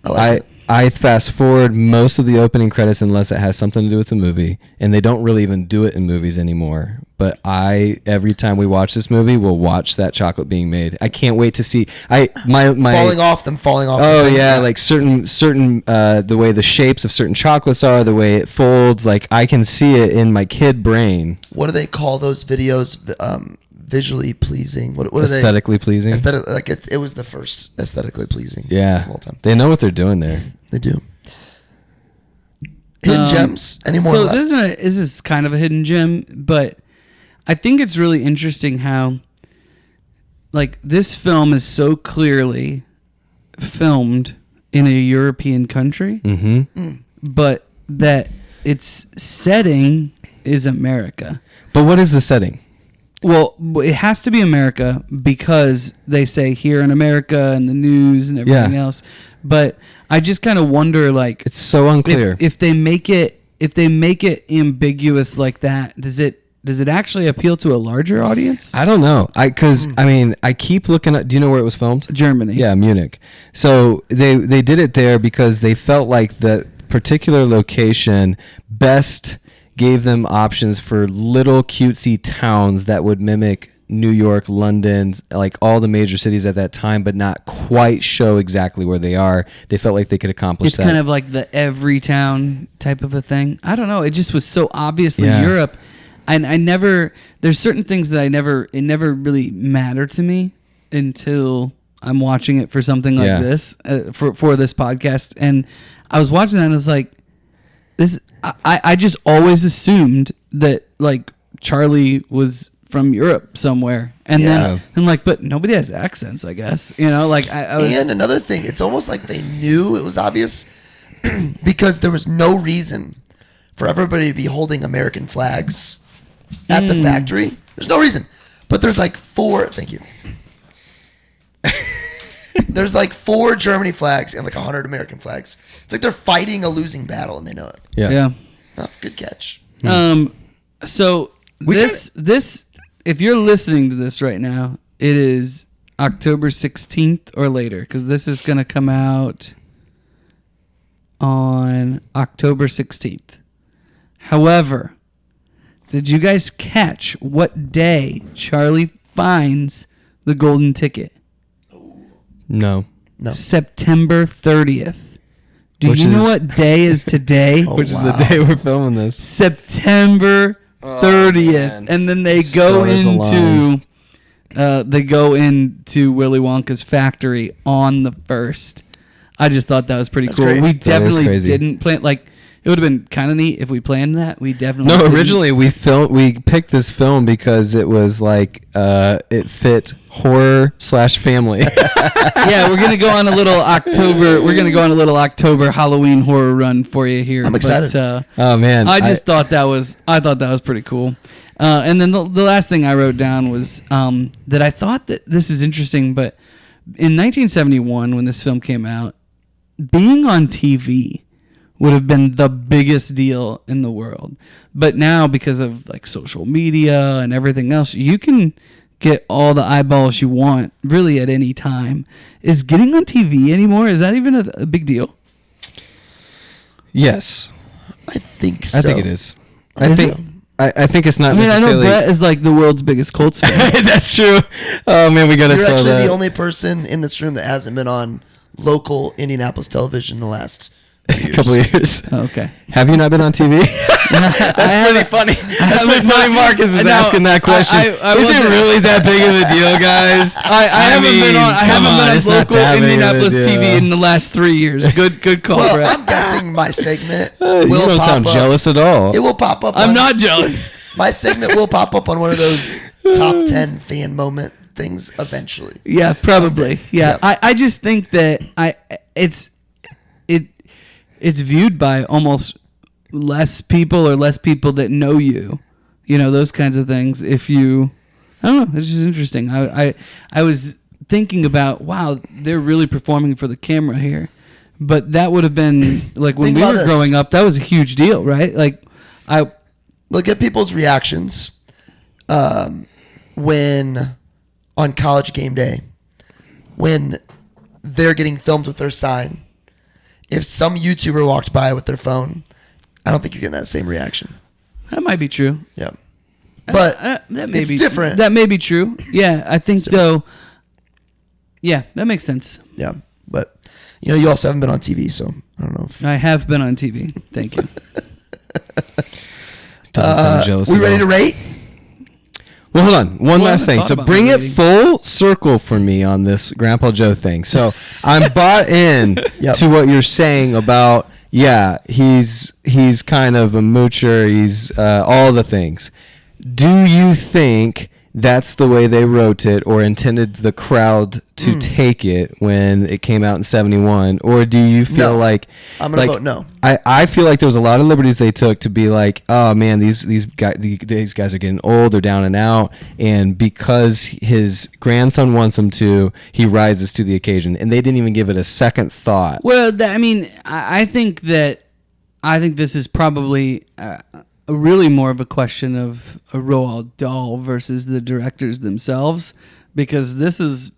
I like it. I fast forward most of the opening credits unless it has something to do with the movie, and they don't really even do it in movies anymore. But every time we watch this movie, we'll watch that chocolate being made. I can't wait to see. My falling off. Oh yeah, like certain the way the shapes of certain chocolates are, the way it folds. Like I can see it in my kid brain. What do they call those videos? Visually pleasing. What are they? Aesthetically pleasing. Aesthetic, like it was the first aesthetically pleasing. Yeah, of all time. they know what they're doing there. They do. Hidden gems. Any more So left? this is kind of a hidden gem, but I think it's really interesting how, like, this film is so clearly filmed in a European country, but that its setting is America. But what is the setting? Well, it has to be America because they say here in America and the news and everything else. But I just kind of wonder, like, It's so unclear. if they make it ambiguous like that, does it does it actually appeal to a larger audience? I don't know. I keep looking at. Do you know where it was filmed? Germany. Yeah, Munich. So they did it there because they felt like the particular location best gave them options for little cutesy towns that would mimic New York, London, like all the major cities at that time, but not quite show exactly where they are. They felt like they could accomplish It's that. kind of like the every town type of a thing. I don't know. It just was so obviously Europe. And there's certain things that it never really mattered to me until I'm watching it for something like this, for this podcast. And I was watching that and I was like, I just always assumed that like Charlie was from Europe somewhere. And then I'm like, but nobody has accents, I guess. Like I was. And another thing, it's almost like they knew it was obvious because there was no reason for everybody to be holding American flags at the factory. There's no reason. But there's like 4, thank you. There's like 4 Germany flags and like 100 American flags. It's like they're fighting a losing battle and they know it. Yeah. Oh, good catch. So this, if you're listening to this right now, it is October 16th or later, because this is going to come out on October 16th. However, did you guys catch what day Charlie finds the golden ticket? No. September 30th. Do you know what day is today? Which is the day we're filming this. September 30th. And then they go into Willy Wonka's factory on the 1st. I just thought that was pretty cool. Great. We definitely didn't plan, like, it would have been kind of neat if we planned that. We definitely No, didn't. originally we picked this film because it was like it fit horror/family. Yeah, we're gonna go on a little October. We're gonna go on a little October Halloween horror run for you here. I'm excited. But, Oh man, I thought that was pretty cool. And then the last thing I wrote down was that I thought that this is interesting, but in 1971 when this film came out, being on TV would have been the biggest deal in the world. But now, because of like social media and everything else, you can get all the eyeballs you want really at any time. Is getting on TV anymore, is that even a big deal? Yes, I think so. I think it is. I think I think it's not I necessarily. know Brett is like the world's biggest Colts fan. That's true. Oh man, we gotta You're tell actually that. the only person in this room that hasn't been on local Indianapolis television in the last couple of years. Oh, okay. Have you not been on TV? That's pretty funny. That's pretty funny. Marcus is asking that question. Is it really that big of a deal, guys? I haven't been on local Indianapolis TV in the last 3 years. Good call, Well, Brett. I'm guessing my segment You will don't pop sound up. jealous at all. It will pop up. I'm not jealous. My segment will pop up on one of those top 10 fan moment things eventually. Yeah, probably. Yeah, I just think that it's viewed by almost less people that know you. You know, those kinds of things. If you, I don't know, it's just interesting. I was thinking about, wow, they're really performing for the camera here. But that would have been, like, when Think we about were this. growing up, that was a huge deal, right? Like, Look at people's reactions when on college game day, when they're getting filmed with their sign. If some YouTuber walked by with their phone, I don't think you're getting that same reaction. that might be true. Yeah. But that may it's be different. That may be true. Yeah, I think though. Yeah, that makes sense. Yeah. But, you also haven't been on TV, so I don't know. I have been on TV. Thank you. Doesn't sound jealous We at ready all. to rate? Well, hold on. One Well, I last haven't thing. thought So about bring my it rating. full circle for me on this Grandpa Joe thing. So I'm bought in Yep. to what you're saying about, he's kind of a moocher. He's all the things. Do you think that's the way they wrote it or intended the crowd to take it when it came out in 71? Or do you feel No. like... I'm going to vote no. I feel like there was a lot of liberties they took to be like, oh man, these guys are getting old, they're down and out, and because his grandson wants him to, he rises to the occasion, and they didn't even give it a second thought. Well, I think this is probably really more of a question of a Roald Dahl versus the directors themselves, because this is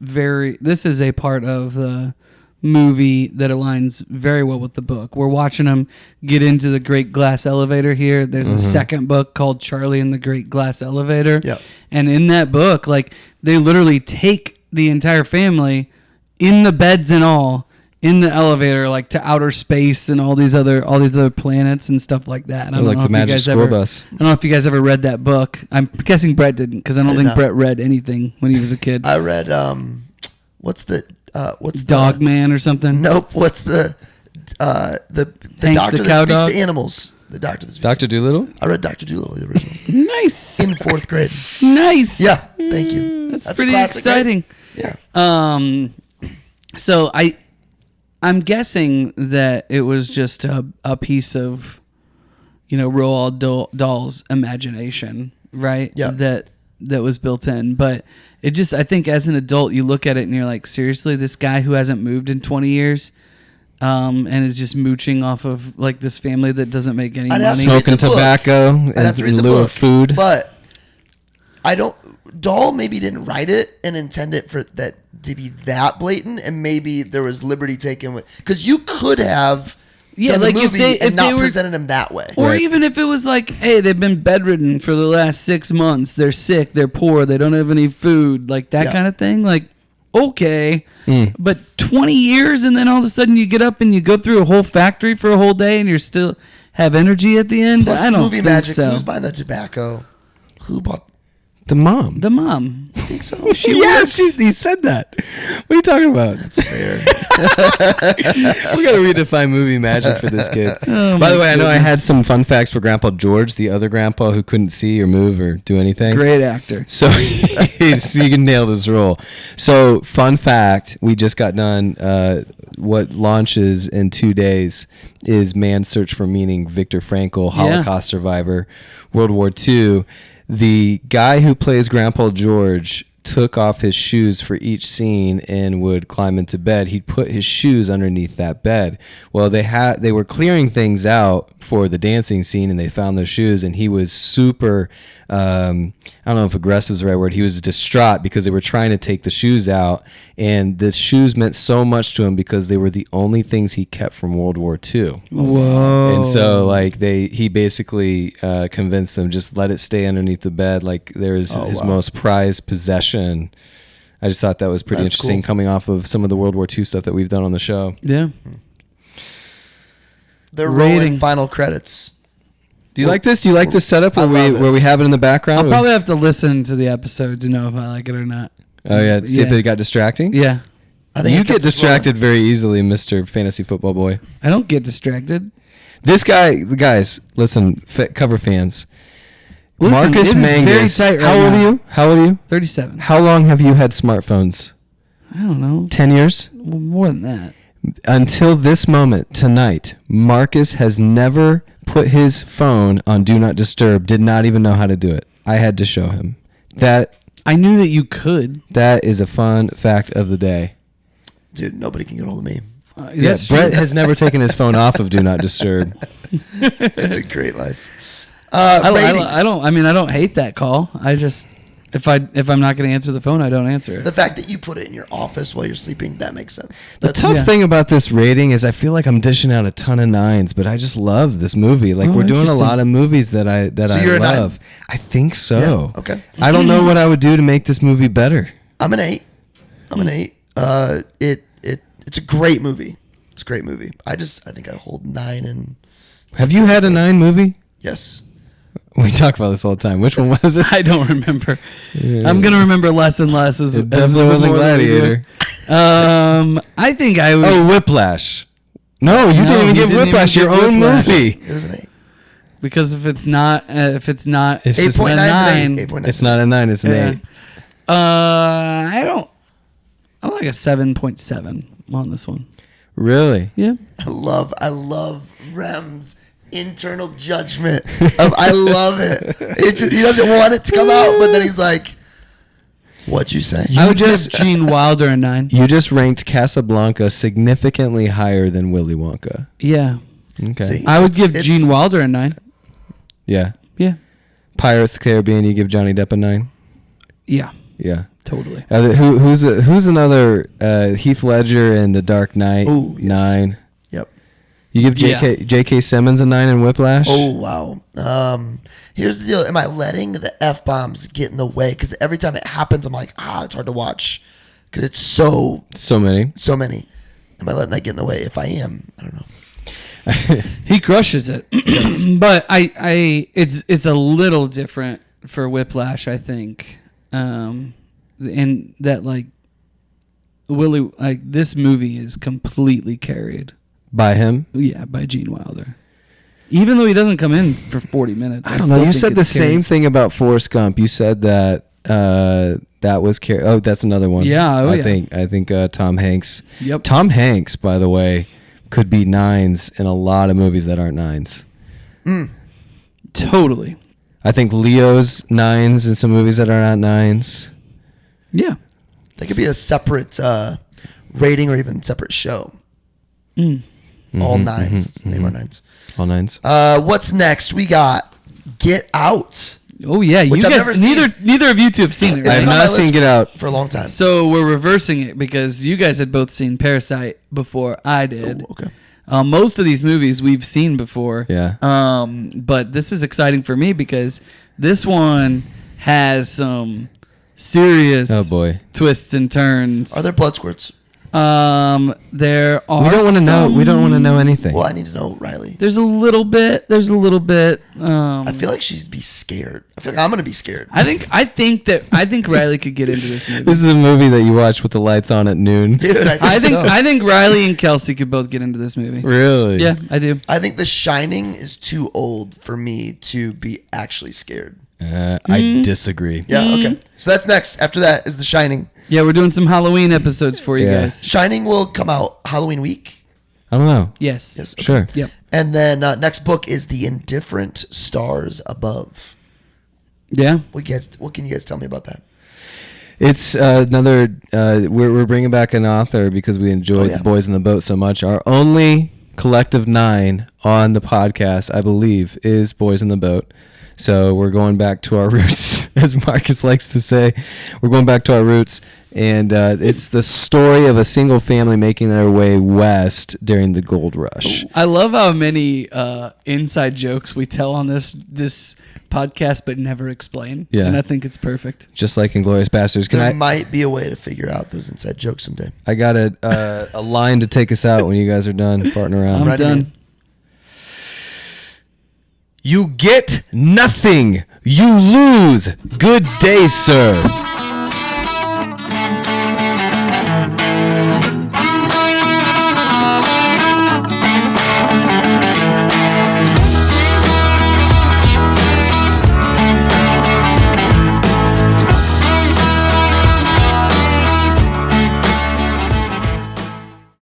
a part of the movie that aligns very well with the book. We're watching them get into the Great Glass Elevator here. There's a second book called Charlie and the Great Glass Elevator. Yep. And in that book, like, they literally take the entire family in the beds and all in the elevator, like, to outer space and all these other planets and stuff like that. I don't Like know the if Magic you guys School ever, Bus. I don't know if you guys ever read that book. I'm guessing Brett didn't, because I don't I did think not. Brett read anything when he was a kid. I read what's Dog Man or something. Nope. What's the Hank doctor the that cow speaks dog? to animals? The doctor that speaks. Dr. Doolittle? I read Dr. Doolittle, the original, Nice. in 4th grade. Nice. Yeah. Thank you. That's a pretty classic, exciting. right? Yeah. So I'm guessing that it was just a piece of, Roald Dahl's imagination, right? Yeah. That was built in. But it just, I think as an adult, you look at it and you're like, seriously, this guy who hasn't moved in 20 years and is just mooching off of, like, this family that doesn't make any I'd have money. to read Smoking the book. tobacco I'd have to read in the lieu book, of food. But Dahl maybe didn't write it and intend it for that to be that blatant, and maybe there was liberty taken with, because you could have done like, the movie if and they not were, presented him that way. or Right. even if it was like, hey, they've been bedridden for the last 6 months, they're sick, they're poor, they don't have any food, like that Yeah. kind of thing. Like, okay, but 20 years and then all of a sudden you get up and you go through a whole factory for a whole day and you're still have energy at the end. Plus, I don't movie think magic. so. Who's buying the tobacco? Who bought? The mom. The mom. I think so. He said that. What are you talking about? That's fair. We got to redefine movie magic for this kid. Oh, By the my way, I know I goodness. had some fun facts for Grandpa George, the other grandpa who couldn't see or move or do anything. Great actor. So you can nail this role. So, fun fact, we just got done. What launches in 2 days is Man's Search for Meaning, Viktor Frankl, Holocaust survivor, World War II. The guy who plays Grandpa George took off his shoes for each scene and would climb into bed. He'd put his shoes underneath that bed. Well, they were clearing things out for the dancing scene, and they found those shoes, and he was super, I don't know if aggressive is the right word. He was distraught because they were trying to take the shoes out, and the shoes meant so much to him because they were the only things he kept from World War II. Whoa. And so, like, he basically convinced them, just let it stay underneath the bed, like there's his most prized possession. I just thought that was pretty That's interesting, cool. coming off of some of the World War II stuff that we've done on the show. Yeah. They're Rating. rolling final credits. Do you like this? Do you like this setup I where love it. we have it in the background? I'll probably have to listen to the episode to know if I like it or not. Oh yeah, see if Yeah. it got distracting. Yeah. I think You it get kept us distracted very easily, Mr. Fantasy Football Boy. I don't get distracted. This guy, guys, listen, cover fans. Listen, Marcus it is very Mangus. tight right How old now. are you? How old are you? 37. How long have you had smartphones? I don't know. 10 years? Well, more than that. Until this moment, tonight, Marcus has never put his phone on Do Not Disturb, did not even know how to do it. I had to show him. That I knew that you could. is a fun fact of the day. Dude, nobody can get hold of me. Yeah, Brett has never taken his phone off of Do Not Disturb. It's a great life. I Ratings. don't hate that call. I just if I'm not going to answer the phone, I don't answer The it. fact that you put it in your office while you're sleeping, that makes sense. The That's- tough Yeah. thing about this rating is I feel like I'm dishing out a ton of nines, but I just love this movie. Like, Oh, we're doing a interesting. lot of movies that I So you're a nine? love. I think so. Yeah, okay. I don't know what I would do to make this movie better. I'm an 8. It's a great movie. It's a great movie. I think I hold 9 and Have you had a 9 movie? yes. We talk about this all the time. Which one was it? I don't remember. I'm going to remember less and less as It definitely wasn't more that we do. Gladiator. I think I would. Oh, Whiplash. No, you No, didn't even he give didn't Whiplash even your give own Whiplash. movie. It was an 8. Because if it's not It's just 8.9 is an 8. 8.9. It's not a 9, it's an Yeah. 8. I like a 7.7 on this one. Really? Yeah. I love Rem's internal judgment of I love it. He doesn't want it to come out, but then he's like, "What'd you say?" I would give Gene Wilder a 9. You just ranked Casablanca significantly higher than Willy Wonka. Yeah. Okay. See? I would It's- give it's- Gene Wilder a 9. Yeah. Yeah. Pirates of the Caribbean, you give Johnny Depp a 9? Yeah. Yeah. Totally. Who's another Heath Ledger in The Dark Knight? Ooh, yes. 9. Yep. You give J.K. Simmons a 9 in Whiplash? Oh, wow. Here's the deal. Am I letting the F-bombs get in the way? Because every time it happens, I'm like, it's hard to watch. Because it's so many. So many. Am I letting that get in the way? If I am, I don't know. He crushes it. But it's a little different for Whiplash, I think. In that, like, this movie is completely carried By him? Yeah, by Gene Wilder. Even though he doesn't come in for 40 minutes. I don't know. You said the same thing about Forrest Gump. You said that that was carried. Oh, that's another one. Yeah. I think Tom Hanks. Yep. Tom Hanks, by the way, could be 9s in a lot of movies that aren't 9s. Totally. I think Leo's 9s in some movies that are not 9s. Yeah. That could be a separate rating or even separate show. All 9s. Let's name our 9s. All 9s. What's next? We got Get Out. Oh yeah, Which you I've guys never seen. neither of you two have seen it, I right? have not seen Get Out for a long time. So we're reversing it because you guys had both seen Parasite before I did. Oh, okay. Most of these movies we've seen before. Yeah. But this is exciting for me because this one has some serious twists and turns. Are there blood squirts? There are. We don't want to know. We don't want to know anything. Well, I need to know, Riley. There's a little bit. I feel like she'd be scared. I feel like I'm gonna be scared. I think Riley could get into this movie. This is a movie that you watch with the lights on at noon. Dude, I think Riley and Kelsey could both get into this movie. Really? Yeah, I do. I think The Shining is too old for me to be actually scared. I disagree. Yeah, okay. So that's next. After that is The Shining. Yeah, we're doing some Halloween episodes for you guys. Shining will come out Halloween week. I don't know. Yes. Okay. Sure. Yep. And then next book is The Indifferent Stars Above. Yeah. What can you guys tell me about that? It's another. We're bringing back an author because we enjoyed The Boys in the Boat so much. Our only collective 9 on the podcast, I believe, is Boys in the Boat. So we're going back to our roots, as Marcus likes to say. We're going back to our roots, and it's the story of a single family making their way west during the gold rush. I love how many inside jokes we tell on this podcast, but never explain. Yeah. And I think it's perfect. Just like Inglourious Basterds. There might be a way to figure out those inside jokes someday. I got a line to take us out when you guys are done farting around. I'm done. You get nothing. You lose. Good day, sir.